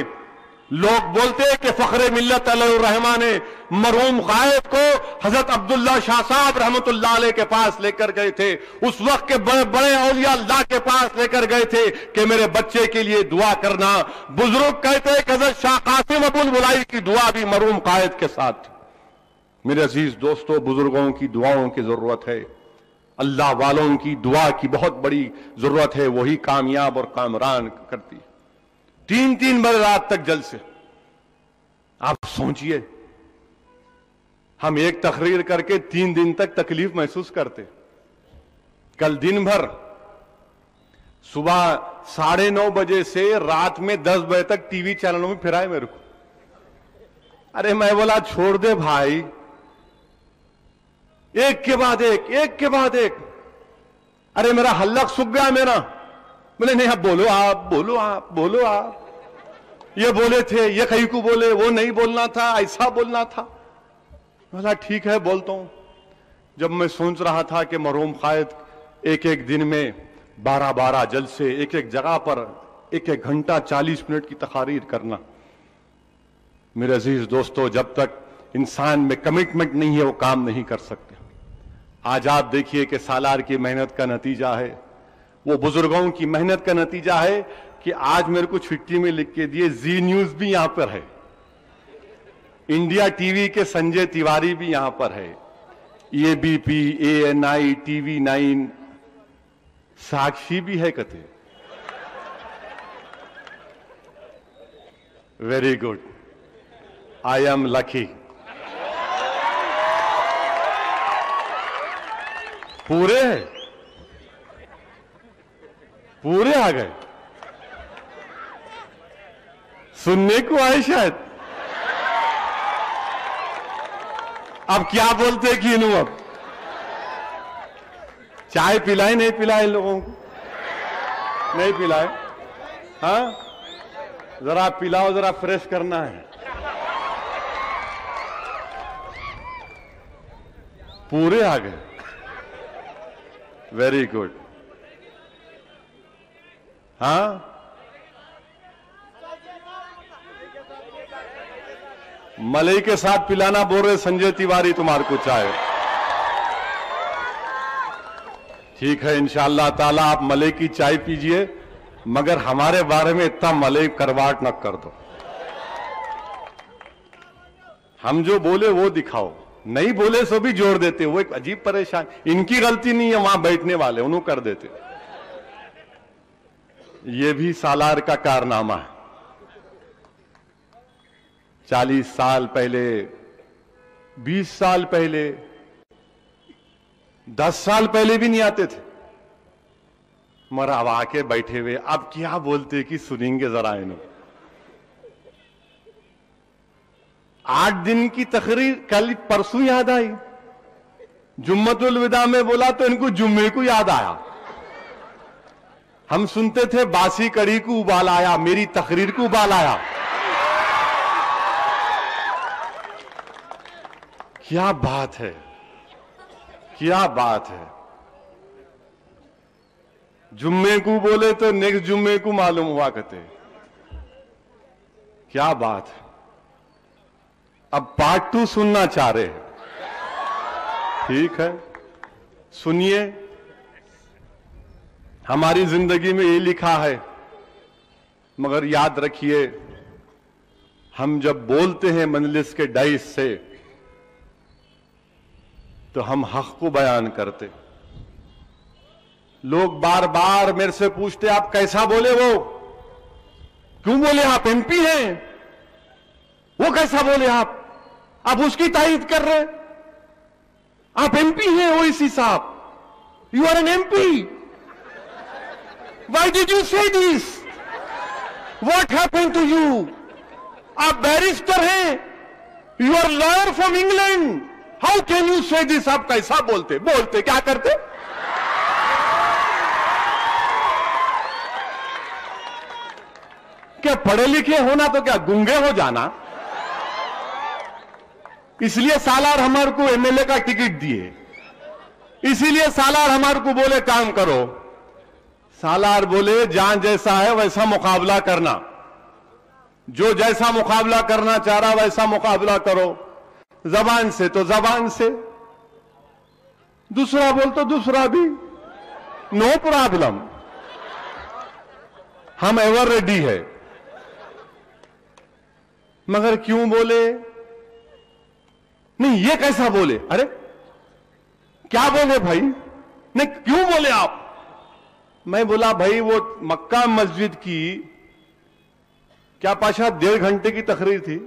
لوگ بولتے کہ فخر ملت علیہ الرحمٰن نے مرحوم قائد کو حضرت عبداللہ شاہ صاحب رحمت اللہ علیہ کے پاس لے کر گئے تھے، اس وقت کے بڑے بڑے اولیاء اللہ کے پاس لے کر گئے تھے کہ میرے بچے کے لیے دعا کرنا۔ بزرگ کہتے کہ حضرت شاہ قاسم ابو الولائی کی دعا بھی مرحوم قائد کے ساتھ تھی۔ میرے عزیز دوستو، بزرگوں کی دعاؤں کی ضرورت ہے، اللہ والوں کی دعا کی بہت بڑی ضرورت ہے، وہی کامیاب اور کامران کرتی ہے۔ 3 بجے رات تک جلسے، آپ سوچئے ہم ایک تقریر کر کے 3 دن تک تکلیف محسوس کرتے۔ کل دن بھر صبح 9:30 بجے سے رات میں 10 بجے تک ٹی وی چینلوں میں پھرائے میرے کو۔ ارے میں بولا چھوڑ دے بھائی، ایک کے بعد ایک، ایک کے بعد ایک۔ ارے میرا حلق سوکھ گیا، بولے نہیں اب بولو آپ، بولو آپ، بولو آپ، یہ بولے تھے، یہ کہیں کو بولے، وہ نہیں بولنا تھا، ایسا بولنا تھا۔ بولا ٹھیک ہے بولتا ہوں۔ جب میں سوچ رہا تھا کہ مرحوم قائد ایک ایک دن میں 12 جلسے ایک ایک جگہ پر 1 گھنٹہ 40 منٹ کی تقاریر کرنا، میرے عزیز دوستو، جب تک انسان میں کمٹمنٹ نہیں ہے وہ کام نہیں کر سکتے۔ آج آپ دیکھیے کہ سالار کی محنت کا نتیجہ ہے، وہ بزرگوں کی محنت کا نتیجہ ہے کہ آج میرے کو چھٹی میں لکھ کے دیے زی نیوز بھی یہاں پر ہے، انڈیا ٹی وی کے سنجے تیواری بھی یہاں پر ہے، A B P, ANI، TV9، Sakshi بھی ہے کتے۔ Very good, I am lucky. پورے پورے آ گئے، سننے کو آئے شاید۔ اب کیا بولتے کینوں؟ اب چائے پلائے نہیں پلائے لوگوں کو؟ نہیں پلائے؟ ہاں ذرا پلاؤ، ذرا فریش کرنا ہے۔ پورے آ گئے، ویری گڈ۔ ہاں ملئی کے ساتھ پلانا بول رہے سنجے تیواری تمہارے کو چاہے، ٹھیک ہے انشاءاللہ تعالی آپ ملئی کی چائے پیجئے، مگر ہمارے بارے میں اتنا ملئی کرواٹ نہ کر دو۔ ہم جو بولے وہ دکھاؤ، نہیں بولے سو بھی جوڑ دیتے، وہ ایک عجیب پریشان، ان کی غلطی نہیں ہے، وہاں بیٹھنے والے انہوں کر دیتے۔ یہ بھی سالار کا کارنامہ ہے۔ 40 سال پہلے، 20 سال پہلے، 10 سال پہلے بھی نہیں آتے تھے، مگر اب آ کے بیٹھے ہوئے، اب کیا بولتے کہ سنیں گے ذرا انہوں۔ 8 دن کی تقریر کل پرسوں یاد آئی، جمعۃ الوداع میں بولا تو ان کو جمعے کو یاد آیا۔ ہم سنتے تھے باسی کڑی کو ابال آیا، میری تقریر کو ابال آیا۔ کیا بات ہے، کیا بات ہے۔ جمعے کو بولے تو نیکسٹ جمعے کو معلوم ہوا کرتے، کیا بات ہے۔ اب پارٹ 2 سننا چاہ رہے ہیں، ٹھیک ہے سنیے۔ ہماری زندگی میں یہ لکھا ہے، مگر یاد رکھیے ہم جب بولتے ہیں مجلس کے ڈائس سے تو ہم حق کو بیان کرتے۔ لوگ بار بار میرے سے پوچھتے آپ کیسا بولے، وہ کیوں بولے، آپ ایم پی ہیں، وہ کیسا بولے، آپ اس کی تائید کر رہے، آپ ایم پی ہیں اویسی صاحب، you are an M P, why did you say this, what happened to you، آپ بیرسٹر ہیں، you are lawyer from England, how can you say this، آپ کیسا بولتے کیا کرتے۔ کیا پڑھے لکھے ہونا تو کیا گنگے ہو جانا؟ اس لیے سالار ہمارے کو MLA کا ٹکٹ دیے، اسی لیے سالار ہمارے کو بولے کام کرو۔ سالار بولے جان جیسا ہے ویسا مقابلہ کرنا، جو جیسا مقابلہ کرنا چاہ رہا ویسا مقابلہ کرو، زبان سے تو زبان سے، دوسرا بول تو دوسرا بھی، نو پرابلم، ہم ایور ریڈی ہے۔ مگر کیوں بولے نہیں، یہ کیسا بولے، ارے کیا بولے بھائی، نہیں کیوں بولے آپ؟ میں بولا بھائی وہ مکہ مسجد کی کیا پاشا 1.5 گھنٹے کی تقریر تھی،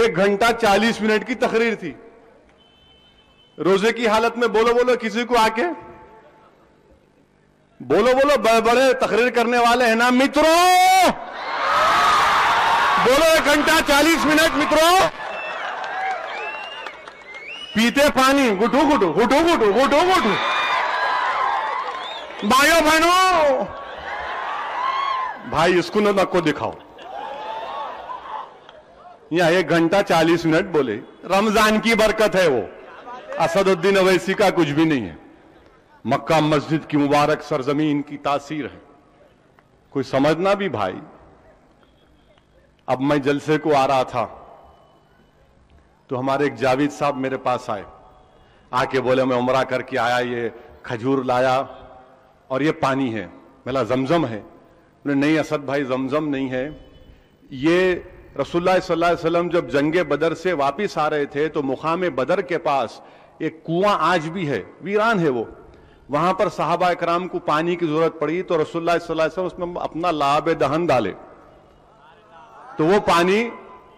1 گھنٹہ 40 منٹ کی تقریر تھی، روزے کی حالت میں بولو کسی کو آ کے بولو بڑے تقریر کرنے والے ہیں نا متروں، بولو 1 گھنٹہ 40 منٹ متروں، پیتے پانی گٹو گٹو گٹو گٹو گٹو گٹو، بھائیوں بہنوں، بھائی اس کو نہ کو دکھاؤ. یہاں 1 گھنٹہ 40 منٹ بولے. رمضان کی برکت ہے، وہ اسد الدین اویسی کا کچھ بھی نہیں ہے. مکہ مسجد کی مبارک سرزمین کی تاثیر ہے. کوئی سمجھنا بھی بھائی. اب میں جلسے کو آ رہا تھا تو ہمارے ایک جاوید صاحب میرے پاس آئے. آ کے بولے میں عمرہ کر کے آیا، یہ کھجور لایا اور یہ پانی ہے. میں زمزم ہے. نہیں اسد بھائی، زمزم نہیں ہے. یہ رسول اللہ صلی اللہ علیہ وسلم جب جنگ بدر سے واپس آ رہے تھے تو مقام بدر کے پاس ایک کنواں آج بھی ہے، ویران ہے وہ. وہاں پر صحابہ اکرام کو پانی کی ضرورت پڑی تو رسول اللہ صلی اللہ علیہ وسلم اس میں اپنا لعاب دہن ڈالے تو وہ پانی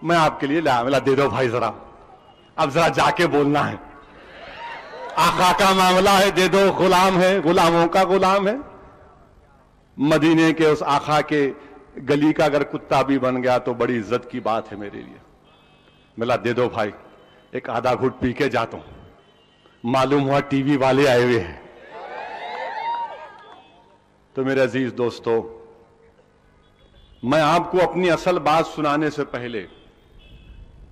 میں آپ کے لیے لایا. دے دو بھائی ذرا، اب ذرا جا کے بولنا ہے. آقا کا معاملہ ہے، دے دو. غلام ہے، غلاموں کا غلام ہے. مدینے کے اس آقا کے گلی کا اگر کتا بھی بن گیا تو بڑی عزت کی بات ہے میرے لیے. ملا دے دو بھائی، ایک آدھا گھٹ پی کے جاتا ہوں. معلوم ہوا ٹی وی والے آئے ہوئے ہیں. تو میرے عزیز دوستو، میں آپ کو اپنی اصل بات سنانے سے پہلے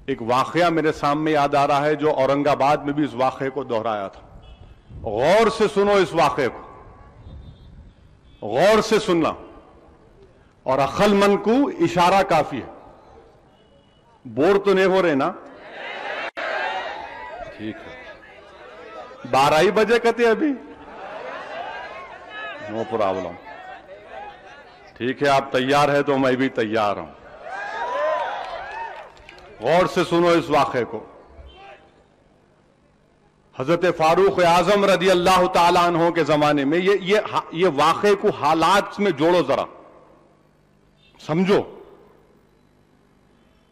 ایک واقعہ میرے سامنے یاد آ رہا ہے جو اورنگ آباد میں بھی اس واقعے کو دہرایا تھا. غور سے سنو اس واقعے کو، غور سے سننا، اور عقل مند کو اشارہ کافی ہے. بور تو نہیں ہو رہے نا؟ ٹھیک ہے. 12 ہی بجے کہتے ابھی، نو پرابلم. ٹھیک ہے، آپ تیار ہے تو میں بھی تیار ہوں. غور سے سنو اس واقعے کو. حضرت فاروق اعظم رضی اللہ تعالیٰ عنہ کے زمانے میں یہ واقعے کو حالات میں جوڑو، ذرا سمجھو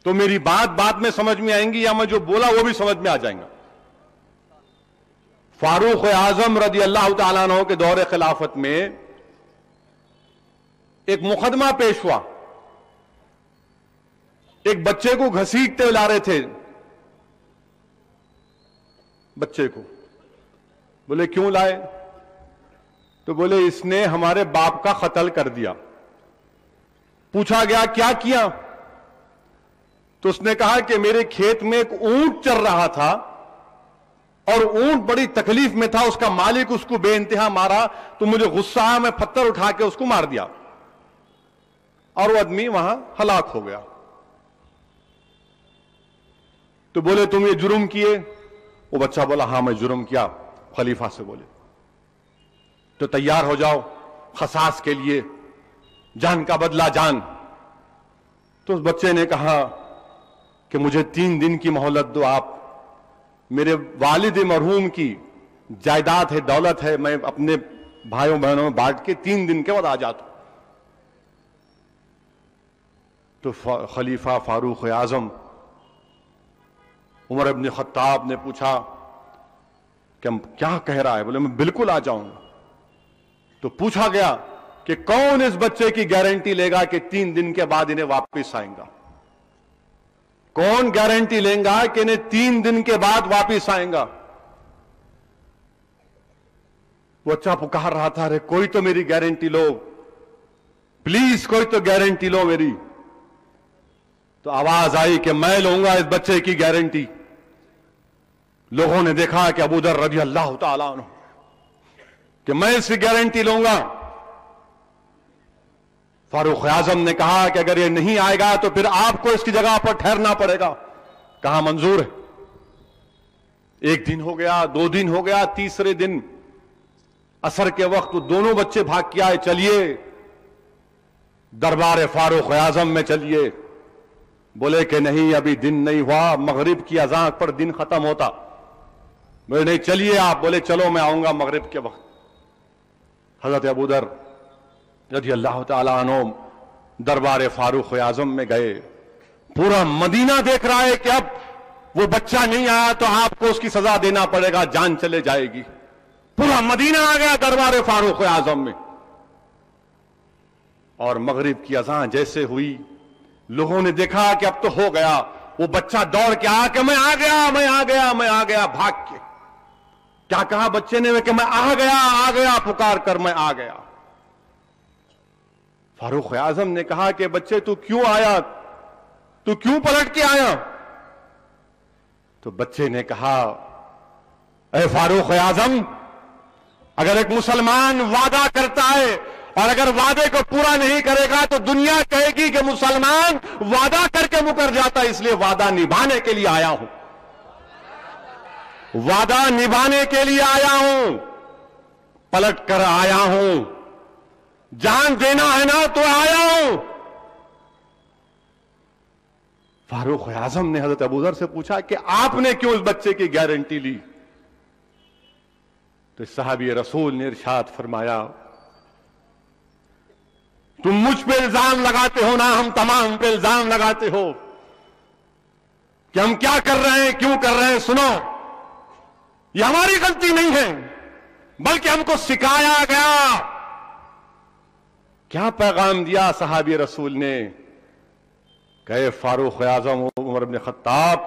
تو میری بات میں سمجھ میں آئیں گی، یا میں جو بولا وہ بھی سمجھ میں آ جائیں گا. فاروق اعظم رضی اللہ تعالیٰ عنہ کے دور خلافت میں ایک مقدمہ پیش ہوا. ایک بچے کو گھسیٹتے لا رہے تھے. بچے کو بولے کیوں لائے؟ تو بولے اس نے ہمارے باپ کا قتل کر دیا. پوچھا گیا کیا کیا؟ تو اس نے کہا کہ میرے کھیت میں ایک اونٹ چر رہا تھا اور اونٹ بڑی تکلیف میں تھا، اس کا مالک اس کو بے انتہا مارا تو مجھے غصہ آیا، میں پتھر اٹھا کے اس کو مار دیا اور وہ آدمی وہاں ہلاک ہو گیا. تو بولے تم یہ جرم کیے؟ وہ بچہ بولا ہاں میں جرم کیا. خلیفہ سے بولے تو تیار ہو جاؤ قصاص کے لیے، جان کا بدلہ جان. تو اس بچے نے کہا کہ مجھے 3 دن کی مہلت دو. آپ میرے والد مرحوم کی جائیداد ہے، دولت ہے، میں اپنے بھائیوں بہنوں میں بانٹ کے 3 دن کے بعد آ جاتا ہوں. تو خلیفہ فاروق اعظم عمر ابن خطاب نے پوچھا کہ کیا کہہ رہا ہے؟ بولے میں بالکل آ جاؤں گا. تو پوچھا گیا کہ کون اس بچے کی گارنٹی لے گا کہ 3 دن کے بعد انہیں واپس آئیں گا؟ کون گارنٹی لیں گا کہ انہیں 3 دن کے بعد واپس آئیں گا؟ وہ بچہ پکار رہا تھا ارے کوئی تو میری گارنٹی لو پلیز، کوئی تو گارنٹی لو میری. تو آواز آئی کہ میں لوں گا اس بچے کی گارنٹی. لوگوں نے دیکھا کہ ابو ذر رضی اللہ تعالیٰ عنہ کہ میں اس کی گارنٹی لوں گا. فاروق اعظم نے کہا کہ اگر یہ نہیں آئے گا تو پھر آپ کو اس کی جگہ پر ٹھہرنا پڑے گا. کہا منظور ہے. 1 دن ہو گیا، 2 دن ہو گیا، تیسرے دن عصر کے وقت دونوں بچے بھاگ کے آئے. چلیے دربار فاروق اعظم میں چلیے. بولے کہ نہیں ابھی دن نہیں ہوا، مغرب کی اذان پر دن ختم ہوتا. بولے نہیں چلیے آپ. بولے چلو میں آؤں گا مغرب کے وقت. حضرت ابو ذر رضی اللہ تعالیٰ عنہ دربار فاروق اعظم میں گئے. پورا مدینہ دیکھ رہا ہے کہ اب وہ بچہ نہیں آیا تو آپ کو اس کی سزا دینا پڑے گا، جان چلے جائے گی. پورا مدینہ آ گیا دربار فاروق اعظم میں. اور مغرب کی اذان جیسے ہوئی لوگوں نے دیکھا کہ اب تو ہو گیا. وہ بچہ دوڑ کے آ کہ میں آ گیا، میں آ گیا، میں آ گیا، بھاگ کے کیا کہا بچے نے کہ میں آ گیا پکار کر میں آ گیا. فاروق اعظم نے کہا کہ بچے تو کیوں آیا, تو کیوں پلٹ کے آیا؟ تو بچے نے کہا اے فاروق اعظم, اگر ایک مسلمان وعدہ کرتا ہے اور اگر وعدے کو پورا نہیں کرے گا تو دنیا کہے گی کہ مسلمان وعدہ کر کے مکر جاتا ہے, اس لیے وعدہ نبھانے کے لیے آیا ہوں, وعدہ نبھانے کے لیے آیا ہوں, پلٹ کر آیا ہوں, جان دینا ہے نا تو آیا ہوں. فاروق اعظم نے حضرت ابوذر سے پوچھا کہ آپ نے کیوں اس بچے کی گارنٹی لی؟ تو صحابی رسول نے ارشاد فرمایا تم مجھ پہ الزام لگاتے ہو نا, ہم تمام پہ الزام لگاتے ہو کہ ہم کیا کر رہے ہیں, کیوں کر رہے ہیں. سنو, یہ ہماری غلطی نہیں ہے بلکہ ہم کو سکھایا گیا. کیا پیغام دیا صحابی رسول نے کہ فاروق اعظم عمر بن خطاب,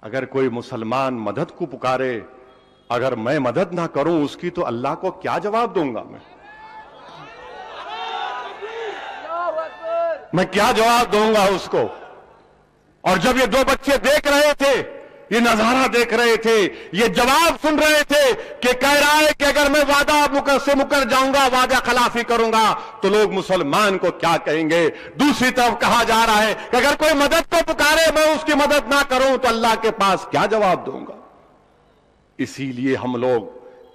اگر کوئی مسلمان مدد کو پکارے, اگر میں مدد نہ کروں اس کی تو اللہ کو کیا جواب دوں گا؟ میں کیا جواب دوں گا اس کو؟ اور جب یہ دو بچے دیکھ رہے تھے, یہ نظارہ دیکھ رہے تھے, یہ جواب سن رہے تھے کہ کہہ رہا ہے کہ اگر میں وعدہ سے مکر جاؤں گا, وعدہ خلافی کروں گا تو لوگ مسلمان کو کیا کہیں گے. دوسری طرف کہا جا رہا ہے کہ اگر کوئی مدد کو پکارے میں اس کی مدد نہ کروں تو اللہ کے پاس کیا جواب دوں گا. اسی لیے ہم لوگ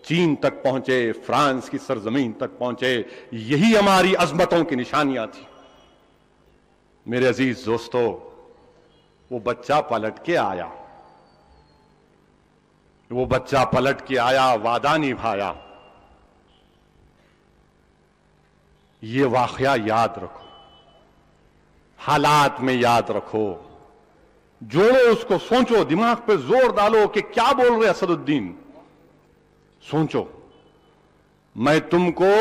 چین تک پہنچے, فرانس کی سرزمین تک پہنچے, یہی ہماری عظمتوں کی نشانیاں تھی. میرے عزیز دوستو, وہ بچہ پلٹ کے آیا, وہ بچہ پلٹ کے آیا, وعدہ نبھایا. یہ واقعہ یاد رکھو, حالات میں یاد رکھو, جوڑو اس کو, سوچو, دماغ پہ زور ڈالو کہ کیا بول رہے اسد الدین. سوچو, میں تم کو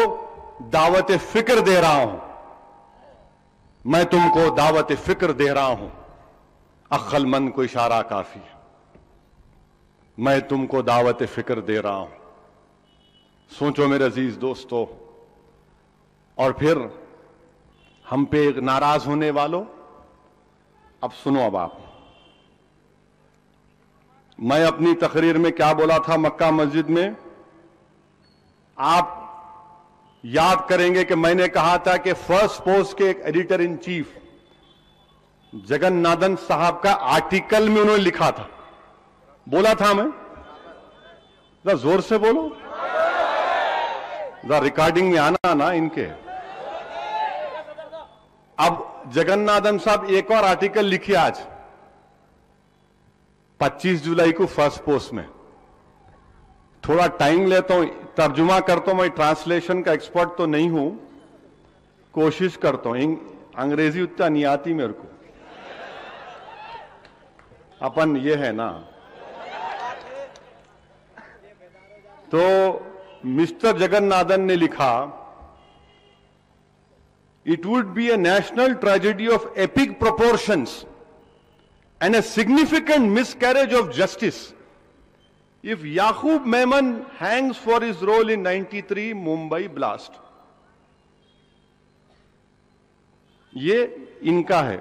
دعوت فکر دے رہا ہوں, میں تم کو دعوت فکر دے رہا ہوں. عقل مند کو اشارہ کافی ہے. میں تم کو دعوت فکر دے رہا ہوں. سوچو میرے عزیز دوستو. اور پھر ہم پہ ناراض ہونے والوں, اب سنو. اب آپ, میں اپنی تقریر میں کیا بولا تھا مکہ مسجد میں, آپ یاد کریں گے کہ میں نے کہا تھا کہ فرسٹ پوسٹ کے ایک editor in chief Jagan northern صاحب کا آرٹیکل میں انہوں نے لکھا تھا, بولا تھا میں, ذرا زور سے بولو, ذرا ریکارڈنگ میں آنا نا ان کے. اب جگن نادن صاحب ایک اور آرٹیکل لکھے آج 25 جولائی کو فرسٹ پوسٹ میں. تھوڑا ٹائم لیتا ہوں, ترجمہ کرتا ہوں, میں ٹرانسلیشن کا ایکسپرٹ تو نہیں ہوں, کوشش کرتا ہوں, انگریزی اتنا نہیں آتی میرے کو, اپن یہ ہے نا. تو مسٹر جگن نادن نے لکھا, it would be a national tragedy of epic proportions and a significant miscarriage of justice if Yaqub Memon hangs for his role in 93 Mumbai blast. یہ ان کا ہے.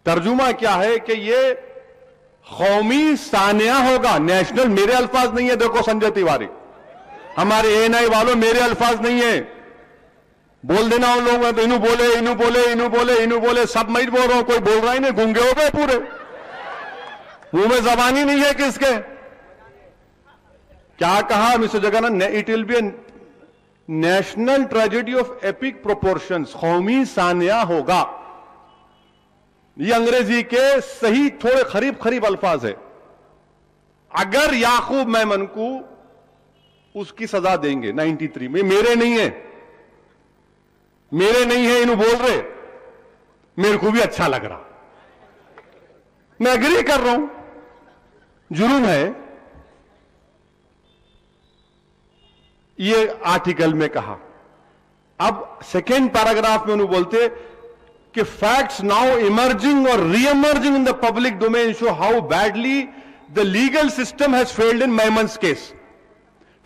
ترجمہ کیا ہے کہ یہ قومی سانحہ ہوگا, نیشنل. میرے الفاظ نہیں ہے, دیکھو سنجے تیواری, ہمارے اے این آئی والوں, میرے الفاز نہیں ہے. بول دینا ان لوگوں تو انہوں بولے, انہوں بولے, انہوں بولے, انہوں بولے, سب میں بول رہا ہوں, کوئی بول رہا ہی نہیں, گونگے ہو گئے پورے, منہ میں زبان ہی نہیں ہے کس کے. کیا کہا mister Jagan, it will be a national tragedy of epic proportions, قومی سانحہ ہوگا. یہ انگریزی کے صحیح تھوڑے قریب الفاظ ہے. اگر یعقوب میمن کو اس کی سزا دیں گے 93 میں, میرے نہیں ہے, میرے نہیں ہے, انہوں بول رہے, میرے کو بھی اچھا لگ رہا, میں اگری کر رہا ہوں, جرم ہے. یہ آرٹیکل میں کہا. اب سیکنڈ پیراگراف میں انہوں بولتے کہ فیکٹس ناؤ ایمرجنگ اور re-emerging in the public domain show how badly The legal system has failed in Maiman's case.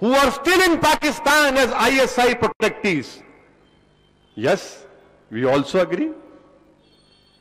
who are still in Pakistan as ISI protectees. Yes, we also agree.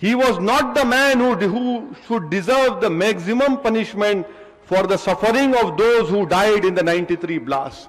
he was not the man who should deserve the maximum punishment for the suffering of those who died in the 93 blast.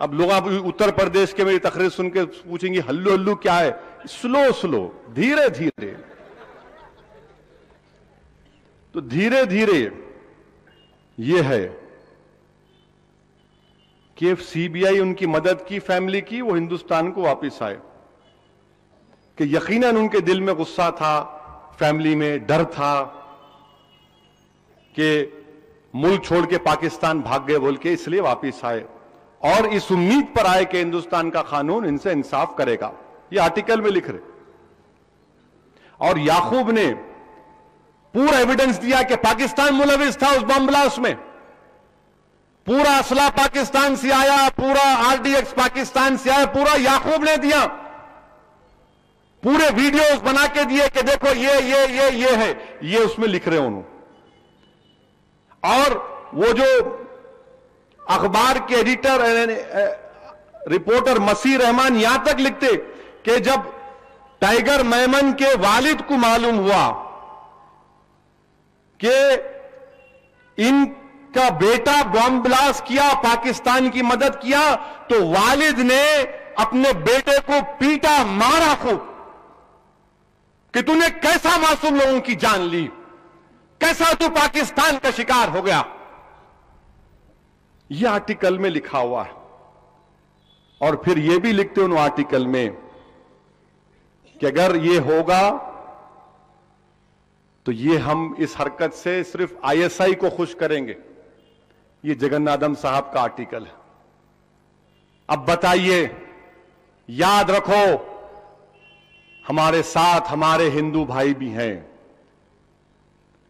اب لوگ آپ اتر پردیش کے میری تقریر سن کے پوچھیں گے hello hello کیا ہے؟ سلو دھیرے دھیرے. تو دھیرے دھیرے یہ ہے کہ سی بی آئی ان کی مدد کی، فیملی کی، وہ ہندوستان کو واپس آئے. کہ یقیناً ان کے دل میں غصہ تھا، فیملی میں ڈر تھا کہ ملک چھوڑ کے پاکستان بھاگ گئے بول کے، اس لیے واپس آئے اور اس امید پر آئے کہ ہندوستان کا قانون ان سے انصاف کرے گا. یہ آرٹیکل میں لکھ رہے. اور یعقوب نے پورا ایویڈنس دیا کہ پاکستان ملوث تھا اس بم بلاسٹ میں، پورا اسلحہ پاکستان سے آیا، پورا آر ڈی ایکس پاکستان سے آیا، پورا یعقوب نے دیا، پورے ویڈیوز بنا کے دیے کہ دیکھو یہ ہے، یہ اس میں لکھ رہے انہوں. اور وہ جو اخبار کے ایڈیٹر رپورٹر مسیح رحمان یہاں تک لکھتے کہ جب ٹائیگر میمن کے والد کو معلوم ہوا کہ ان کا بیٹا بم بلاسٹ کیا، پاکستان کی مدد کیا، تو والد نے اپنے بیٹے کو پیٹا، مارا خوب کہ تو نے کیسا معصوم لوگوں کی جان لی، کیسا تو پاکستان کا شکار ہو گیا. یہ آرٹیکل میں لکھا ہوا ہے. اور پھر یہ بھی لکھتے ان آرٹیکل میں کہ اگر یہ ہوگا تو یہ ہم اس حرکت سے صرف آئی ایس آئی کو خوش کریں گے. یہ جگنادھم صاحب کا آرٹیکل ہے. اب بتائیے، یاد رکھو ہمارے ساتھ ہمارے ہندو بھائی بھی ہیں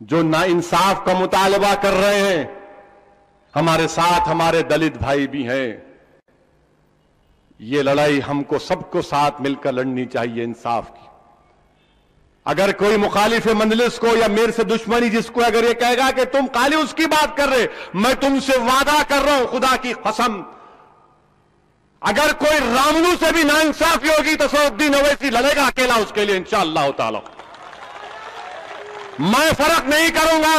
جو ناانصاف کا مطالبہ کر رہے ہیں، ہمارے ساتھ ہمارے دلت بھائی بھی ہیں. یہ لڑائی ہم کو سب کو ساتھ مل کر لڑنی چاہیے انصاف کی. اگر کوئی مخالف مجلس کو یا میرے سے دشمنی جس کو اگر یہ کہے گا کہ تم خالی اس کی بات کر رہے، میں تم سے وعدہ کر رہا ہوں خدا کی قسم، اگر کوئی رامنو سے بھی ناانصافی ہوگی تو صفی الدین اویسی لڑے گا اکیلا اس کے لیے انشاءاللہ تعالی. میں فرق نہیں کروں گا.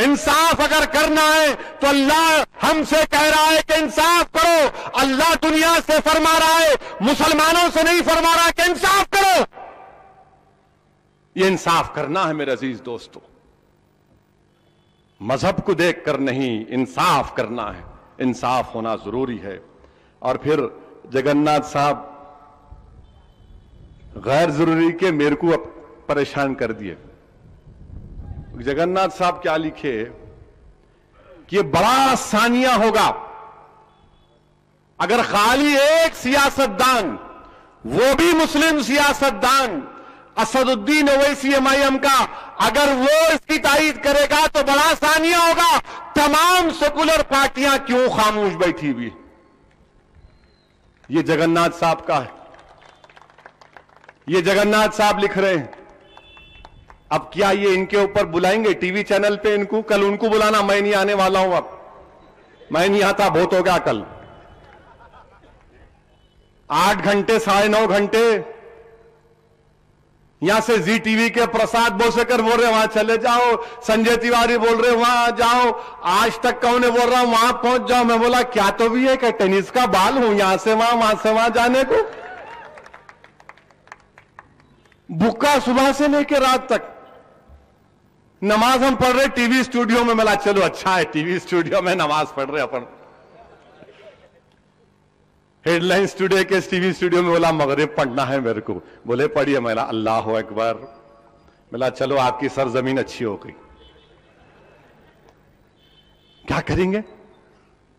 انصاف اگر کرنا ہے تو اللہ ہم سے کہہ رہا ہے کہ انصاف کرو. اللہ دنیا سے فرما رہا ہے، مسلمانوں سے نہیں فرما رہا کہ انصاف کرو. یہ انصاف کرنا ہے میرے عزیز دوستو، مذہب کو دیکھ کر نہیں، انصاف کرنا ہے. انصاف ہونا ضروری ہے. اور پھر جگناتھ صاحب غیر ضروری کے میرے کو پریشان کر دیے. جگناتھ صاحب کیا لکھے کہ یہ بڑا ثانیہ ہوگا اگر خالی ایک سیاستدان، وہ بھی مسلم سیاستدان، اسد الدین اویسی ایم آئی ایم کا، اگر وہ اس کی تائید کرے گا تو بڑا ثانیہ ہوگا. تمام سیکولر پارٹیاں کیوں خاموش بیٹھی ہوئی؟ یہ جگناتھ صاحب کا ہے. یہ جگناتھ صاحب لکھ رہے ہیں. اب کیا یہ ان کے اوپر بلائیں گے ٹی وی چینل پہ ان کو؟ کل ان کو بلانا، میں نہیں آنے والا ہوں. اب میں نہیں آتا، بہت ہو گیا. کل 8 گھنٹے 9.5 گھنٹے یہاں سے زی ٹی وی کے پرساد بوسکر بول رہے وہاں چلے جاؤ، سنجے تیواری بول رہے وہاں جاؤ، آج تک کون نے بول رہا ہوں وہاں پہنچ جاؤ. میں بولا کیا تو بھی ہے کہ ٹینس کا بال ہوں یہاں سے وہاں، وہاں سے وہاں جانے کو؟ بھوکا صبح سے لے کے رات تک. نماز ہم پڑھ رہے ٹی وی اسٹوڈیو میں. ملا چلو اچھا ہے ٹی وی اسٹوڈیو میں نماز پڑھ رہے اپن. ہیڈ لائن اسٹوڈیو کے ٹی وی اسٹوڈیو میں بولا مغرب پڑھنا ہے میرے کو. بولے پڑھیے. میں اللہ اکبر. ملا چلو آپ کی سرزمین اچھی ہو گئی. کیا کریں گے؟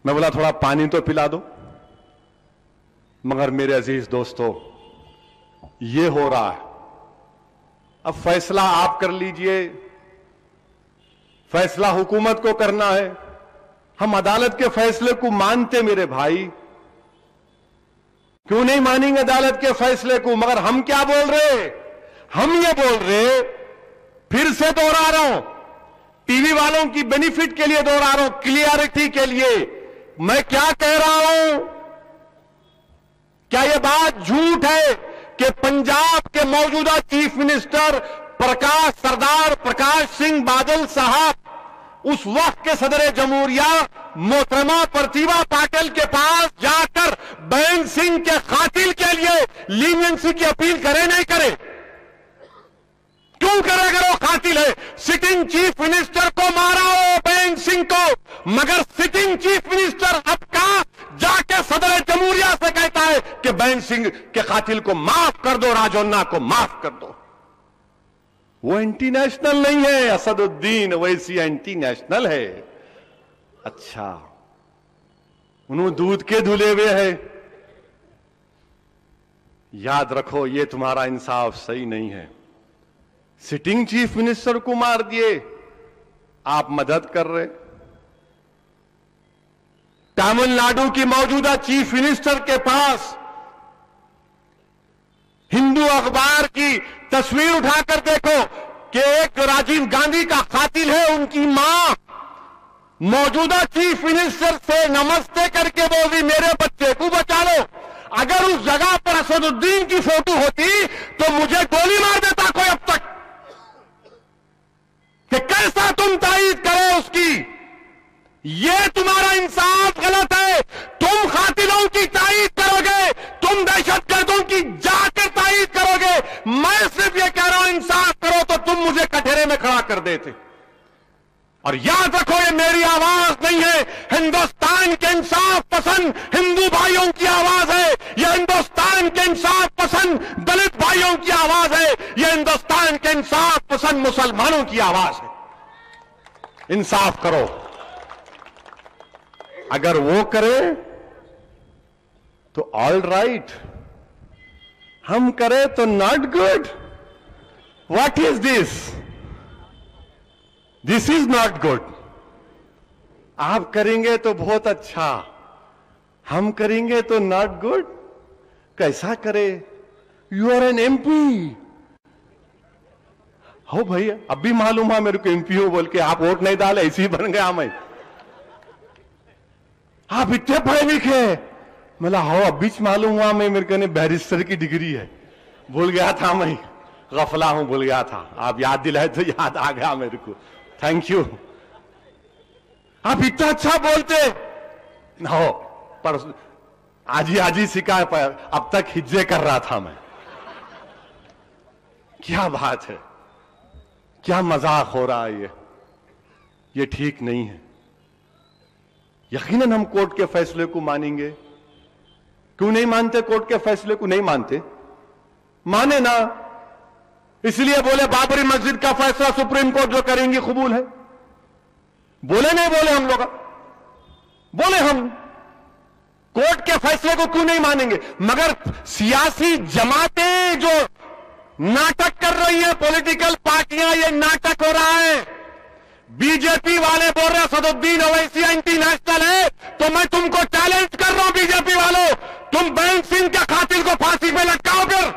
میں بولا تھوڑا پانی تو پلا دو. مگر میرے عزیز دوستو یہ ہو رہا ہے. اب فیصلہ آپ کر لیجئے، فیصلہ حکومت کو کرنا ہے. ہم عدالت کے فیصلے کو مانتے میرے بھائی، کیوں نہیں مانیں گے عدالت کے فیصلے کو؟ مگر ہم کیا بول رہے؟ ہم یہ بول رہے، پھر سے دوہرا رہا ہوں، ٹی وی والوں کی بینیفٹ کے لیے دوہرا رہا ہوں، کلیئرٹی کے لیے. میں کیا کہہ رہا ہوں؟ کیا یہ بات جھوٹ ہے کہ پنجاب کے موجودہ چیف منسٹر سردار پرکاش سنگھ بادل صاحب اس وقت کے صدر جمہوریہ محترمہ پرتیبھا پاٹل کے پاس جا کر سنگھ کے قاتل کے لیے لینینسی کی اپیل کرے نہیں کرے؟ کیوں کرے اگر وہ قاتل ہے؟ سٹنگ چیف منسٹر کو مارا ہو بین سنگھ کو، مگر سٹنگ چیف منسٹر اب کا جا کے صدر جمہوریہ سے کہتا ہے کہ بین سنگھ کے قاتل کو معاف کر دو، راجونا کو معاف کر دو۔ وہ اینٹی نیشنل نہیں ہے، اسد الدین اویسی اینٹی نیشنل ہے۔ اچھا، انہوں دودھ کے دھلے ہوئے ہیں۔ یاد رکھو یہ تمہارا انصاف صحیح نہیں ہے۔ سٹنگ چیف منسٹر کو مار دیے، آپ مدد کر رہے۔ تامل ناڈو کی موجودہ چیف منسٹر کے پاس ہندو اخبار کی تصویر اٹھا کر دیکھو کہ ایک راجیو گاندھی کا قاتل ہے، ان کی ماں موجودہ چیف منسٹر سے نمستے کر کے بولی میرے بچے کو بچا لو۔ اگر اس جگہ پر اسد الدین کی فوٹو ہوتی تو مجھے گولی مار دیتا کوئی اب تک، کہ کیسا تم تائید کرو اس کی۔ یہ تمہارا انصاف غلط ہے، تم قاتلوں کی تائید کرو گے، تم دہشت گردوں کی جا کر تائید کرو گے۔ میں صرف یہ کہہ رہا ہوں انصاف کرو تو تم مجھے کٹہرے میں کھڑا کر دیتے۔ اور یاد رکھو یہ میری آواز نہیں ہے، ہندوستان کے انصاف پسند ہندو بھائیوں کی آواز ہے، یہ ہندوستان کے انصاف پسند دلت بھائیوں کی آواز ہے، یہ ہندوستان کے انصاف پسند مسلمانوں کی آواز ہے۔ انصاف کرو۔ اگر وہ کرے تو آل رائٹ، ہم کرے تو not good. What is this? This is not good. آپ کریں گے تو بہت اچھا، ہم کریں گے تو ناٹ گڈ۔ کیسا کرے؟ You are an M P ہو بھائی، اب بھی معلوم ہے میرے کو ایم پی ہو بول کے، آپ ووٹ نہیں ڈالے ایسے ہی بن گیا میں۔ آپ اتنے پڑھے لکھے، ملا ہو اب بھی معلوم ہوا میں، میرے کو بیرسٹر کی ڈگری ہے، بھول گیا تھا میں، غفلا ہوں، بھول گیا تھا، آپ یاد دلائے تو یاد آ گیا میرے کو، تھینک یو۔ آپ اتنا اچھا بولتے ہو، پر آجی سکھا، اب تک ہجے کر رہا تھا میں۔ کیا بات ہے، کیا مذاق ہو رہا ہے، یہ ٹھیک نہیں ہے۔ یقیناً ہم کورٹ کے فیصلے کو مانیں گے۔ کیوں نہیں مانتے کورٹ کے فیصلے کو؟ نہیں مانتے، مانے نا۔ اس لیے بولے بابری مسجد کا فیصلہ سپریم کورٹ جو کریں گی قبول ہے، بولے نہیں بولے ہم لوگ، بولے ہم کورٹ کے فیصلے کو کیوں نہیں مانیں گے؟ مگر سیاسی جماعتیں جو ناٹک کر رہی ہیں، پولیٹیکل پارٹیاں، یہ ناٹک ہو رہا ہے۔ بی جے پی والے بول رہے اسد الدین اویسی اینٹی نیشنل ہے، تو میں تم کو چیلنج کر رہا ہوں بی جے پی والوں، تم بین سنگھ کے قاتل کو پھانسی پہ لٹکاؤ پھر۔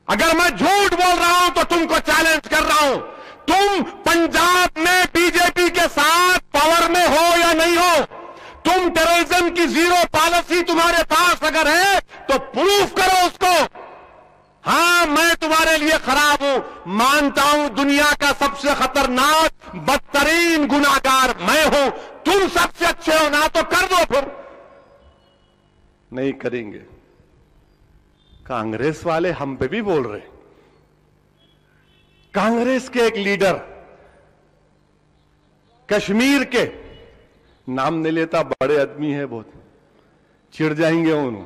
اگر میں جھوٹ بول رہا ہوں تو تم کو چیلنج کر رہا ہوں، تم پنجاب میں بی جے پی کے ساتھ پاور میں ہو یا نہیں ہو، تم ٹیررزم کی زیرو پالیسی تمہارے پاس اگر ہے تو پروف کرو اس کو۔ ہاں میں تمہارے لیے خراب ہوں، مانتا ہوں، دنیا کا سب سے خطرناک بدترین گناہگار میں ہوں، تم سب سے اچھے ہو نا، تو کر دو پھر۔ نہیں کریں گے۔ کانگریس والے ہم پہ بھی بول رہے، کانگریس کے ایک لیڈر کشمیر کے، نام نہیں لیتا، بڑے آدمی ہے بہت، چڑ جائیں گے انہوں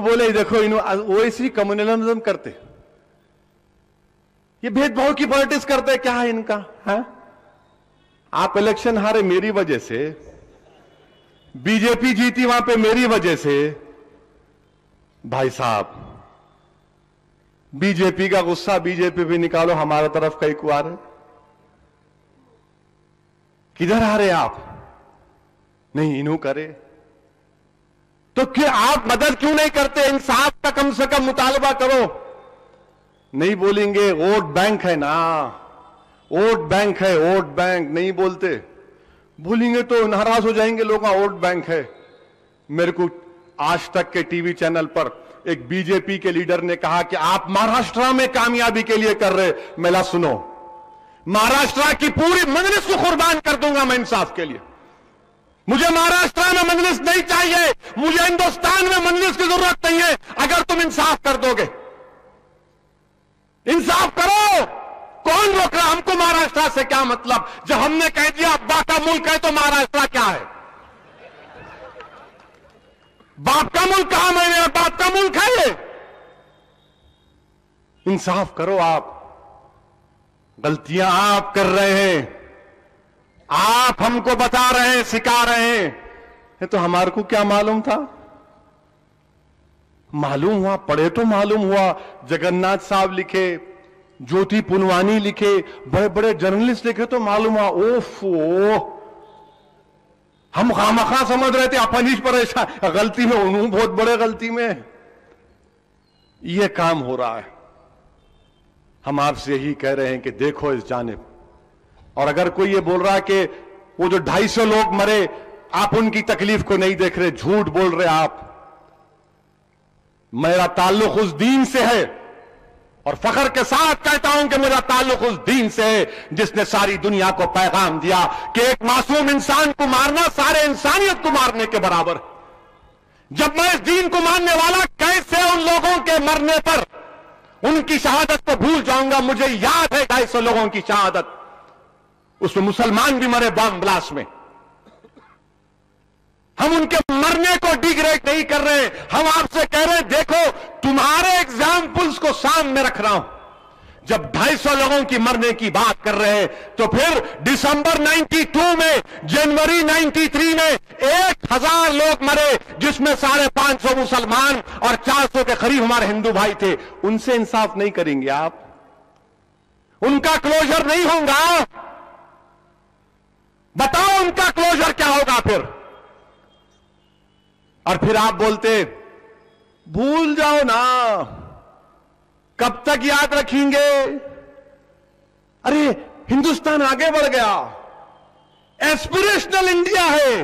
بولے دیکھو وہ اسی کمیونلزم کرتے، یہ بھید بھاؤ کی پالیٹکس کرتے، کیا ہے ان کا؟ آپ الیکشن ہارے میری وجہ سے، بی جے پی جیتی وہاں پہ میری وجہ سے۔ بھائی صاحب بی جے پی کا غصہ بی جے پی بھی نکالو، ہمارا طرف کئی کو آ رہے، کدھر آ رہے آپ؟ نہیں انہوں کرے تو کیا آپ مدد کیوں نہیں کرتے؟ انصاف کا کم سے کم مطالبہ کرو۔ نہیں بولیں گے ووٹ بینک ہے نا، ووٹ بینک ہے، ووٹ بینک نہیں بولتے، بولیں گے تو ناراض ہو جائیں گے لوگ، ووٹ بینک ہے۔ میرے کو آج تک کے ٹی وی چینل پر ایک بی جے پی کے لیڈر نے کہا کہ آپ مہاراشٹرا میں کامیابی کے لیے کر رہے، میلا سنو، مہاراشٹرا کی پوری مجلس کو قربان کر دوں گا میں انصاف کے لیے، مجھے مہاراشٹرا میں مجلس نہیں چاہیے، مجھے ہندوستان میں مجلس کی ضرورت نہیں ہے اگر تم انصاف کر دو گے۔ انصاف کرو، کون روک رہا؟ ہم کو مہاراشٹر سے کیا مطلب؟ جب ہم نے کہہ دیا ابا کا ملک ہے تو مہاراشٹر کیا ہے؟ باپ کا ملک کہا میں نے؟ باپ کا ملک ہے یہ۔ انصاف کرو، آپ غلطیاں آپ کر رہے ہیں، آپ ہم کو بتا رہے ہیں، سکھا رہے ہیں، یہ تو ہمارے کو کیا معلوم تھا؟ معلوم ہوا، پڑھے تو معلوم ہوا۔ جگناتھ صاحب لکھے، جوتی پنوانی لکھے، بڑے بڑے جرنلسٹ لکھے تو معلوم ہوا۔ اوف، ہم خامخواہ سمجھ رہے تھے اپن ہی پریشان، غلطی میں انہوں بہت بڑے غلطی میں یہ کام ہو رہا ہے۔ ہم آپ سے یہی کہہ رہے ہیں کہ دیکھو اس جانب، اور اگر کوئی یہ بول رہا کہ وہ جو 250 لوگ مرے آپ ان کی تکلیف کو نہیں دیکھ رہے، جھوٹ بول رہے آپ۔ میرا تعلق اس دین سے ہے، اور فخر کے ساتھ کہتا ہوں کہ میرا تعلق اس دین سے ہے جس نے ساری دنیا کو پیغام دیا کہ ایک معصوم انسان کو مارنا سارے انسانیت کو مارنے کے برابر ہے۔ جب میں اس دین کو ماننے والا کیسے ان لوگوں کے مرنے پر ان کی شہادت کو بھول جاؤں گا؟ مجھے یاد ہے 250 لوگوں کی شہادت، اس میں مسلمان بھی مرے بم بلاسٹ میں۔ ہم ان کے مرنے کو ڈیگریڈ نہیں کر رہے، ہم آپ سے کہہ رہے ہیں دیکھو تمہارے ایگزامپلز کو سامنے رکھ رہا ہوں۔ جب 250 لوگوں کی مرنے کی بات کر رہے ہیں تو پھر دسمبر 92 میں، جنوری 93 میں 1000 لوگ مرے، جس میں 550 مسلمان اور 400 کے قریب ہمارے ہندو بھائی تھے۔ ان سے انصاف نہیں کریں گے آپ؟ ان کا کلوزر نہیں ہوگا؟ بتاؤ ان کا کلوزر کیا ہوگا پھر؟ اور پھر آپ بولتے بھول جاؤ نا، کب تک یاد رکھیں گے؟ ارے ہندوستان آگے بڑھ گیا، ایسپریشنل انڈیا ہے۔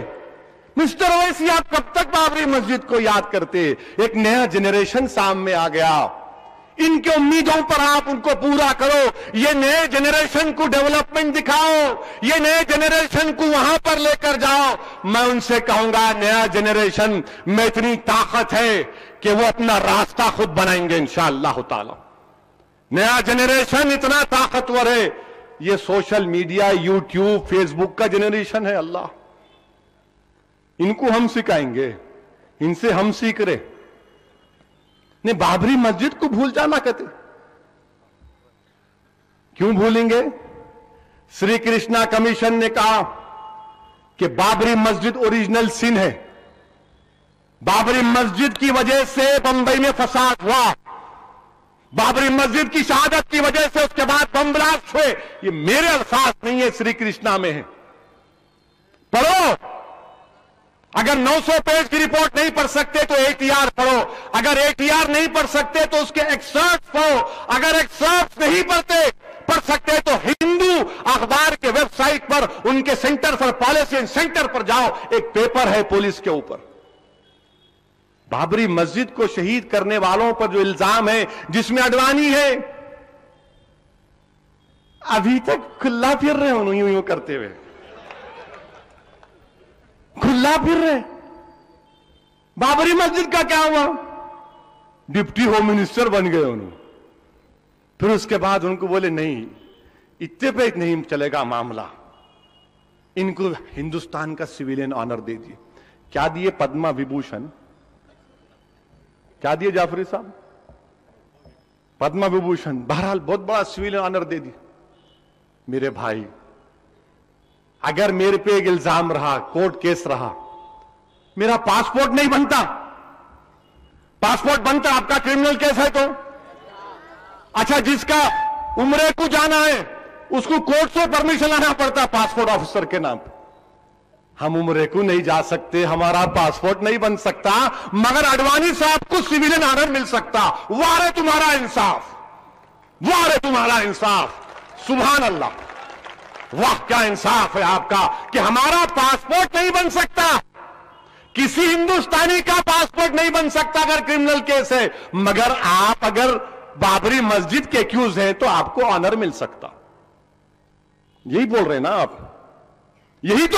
مسٹر اویسی آپ کب تک بابری مسجد کو یاد کرتے؟ ایک نیا جنریشن سامنے آ گیا، ان کے امیدوں پر آپ ان کو پورا کرو، یہ نئے جنریشن کو ڈیولپمنٹ دکھاؤ، یہ نئے جنریشن کو وہاں پر لے کر جاؤ۔ میں ان سے کہوں گا نیا جنریشن میں اتنی طاقت ہے کہ وہ اپنا راستہ خود بنائیں گے انشاءاللہ تعالی۔ نیا جنریشن اتنا طاقتور ہے، یہ سوشل میڈیا، یوٹیوب، فیس بک کا جنریشن ہے۔ اللہ ان کو ہم سکھائیں گے، ان سے ہم سیکھ رہے۔ نہیں، بابری مسجد کو بھول جانا کہتے، کیوں بھولیں گے؟ سری کرشنا کمیشن نے کہا کہ بابری مسجد اوریجنل سن ہے، بابری مسجد کی وجہ سے بمبئی میں فساد ہوا، بابری مسجد کی شہادت کی وجہ سے اس کے بعد بم بلاسٹ ہوئے۔ یہ میرے الفاظ نہیں ہے، سری کرشنا میں ہے، پڑھو۔ اگر 900 پیج کی رپورٹ نہیں پڑھ سکتے تو ATR پڑھو، اگر ATR نہیں پڑھ سکتے تو اس کے ایکسٹرکٹس پڑھو، اگر ایکسٹرکٹس نہیں پڑھ سکتے تو ہندو اخبار کے ویب سائٹ پر ان کے centre for policy and centre پر جاؤ، ایک پیپر ہے پولیس کے اوپر۔ بابری مسجد کو شہید کرنے والوں پر جو الزام ہے، جس میں اڈوانی ہے، ابھی تک کھلا پھر رہے ہیں یوں کرتے ہوئے، کھلا پھر رہے۔ بابری مسجد کا کیا ہوا؟ ڈپٹی ہوم منسٹر بن گئے انہوں، پھر اس کے بعد ان کو بولے نہیں اتنے پہ نہیں چلے گا معاملہ، ان کو ہندوستان کا سویلین آنر دے دیے۔ کیا دیے؟ پدما وبھوشن۔ کیا دیے جعفری صاحب؟ پدما وبھوشن۔ بہرحال بہت بڑا سویلین آنر دے دی۔ میرے بھائی، اگر میرے پہ ایک الزام رہا، کورٹ کیس رہا، میرا پاسپورٹ نہیں بنتا۔ پاسپورٹ بنتا، آپ کا کرمنل کیس ہے تو اچھا، جس کا عمرے کو جانا ہے اس کو کورٹ سے پرمیشن لانا پڑتا پاسپورٹ آفیسر کے نام پہ۔ ہم عمرے کو نہیں جا سکتے، ہمارا پاسپورٹ نہیں بن سکتا، مگر اڈوانی صاحب کو سویلین آنر مل سکتا۔ واہ رے تمہارا انصاف، واہ رے تمہارا انصاف، سبحان اللہ، واہ کیا انصاف ہے آپ کا کہ ہمارا پاسپورٹ نہیں بن سکتا، کسی ہندوستانی کا پاسپورٹ نہیں بن سکتا اگر کرمنل کیس ہے، مگر آپ اگر بابری مسجد کے ایکیوز ہیں تو آپ کو آنر مل سکتا۔ یہی بول رہے ہیں نا آپ، یہی تو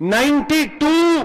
92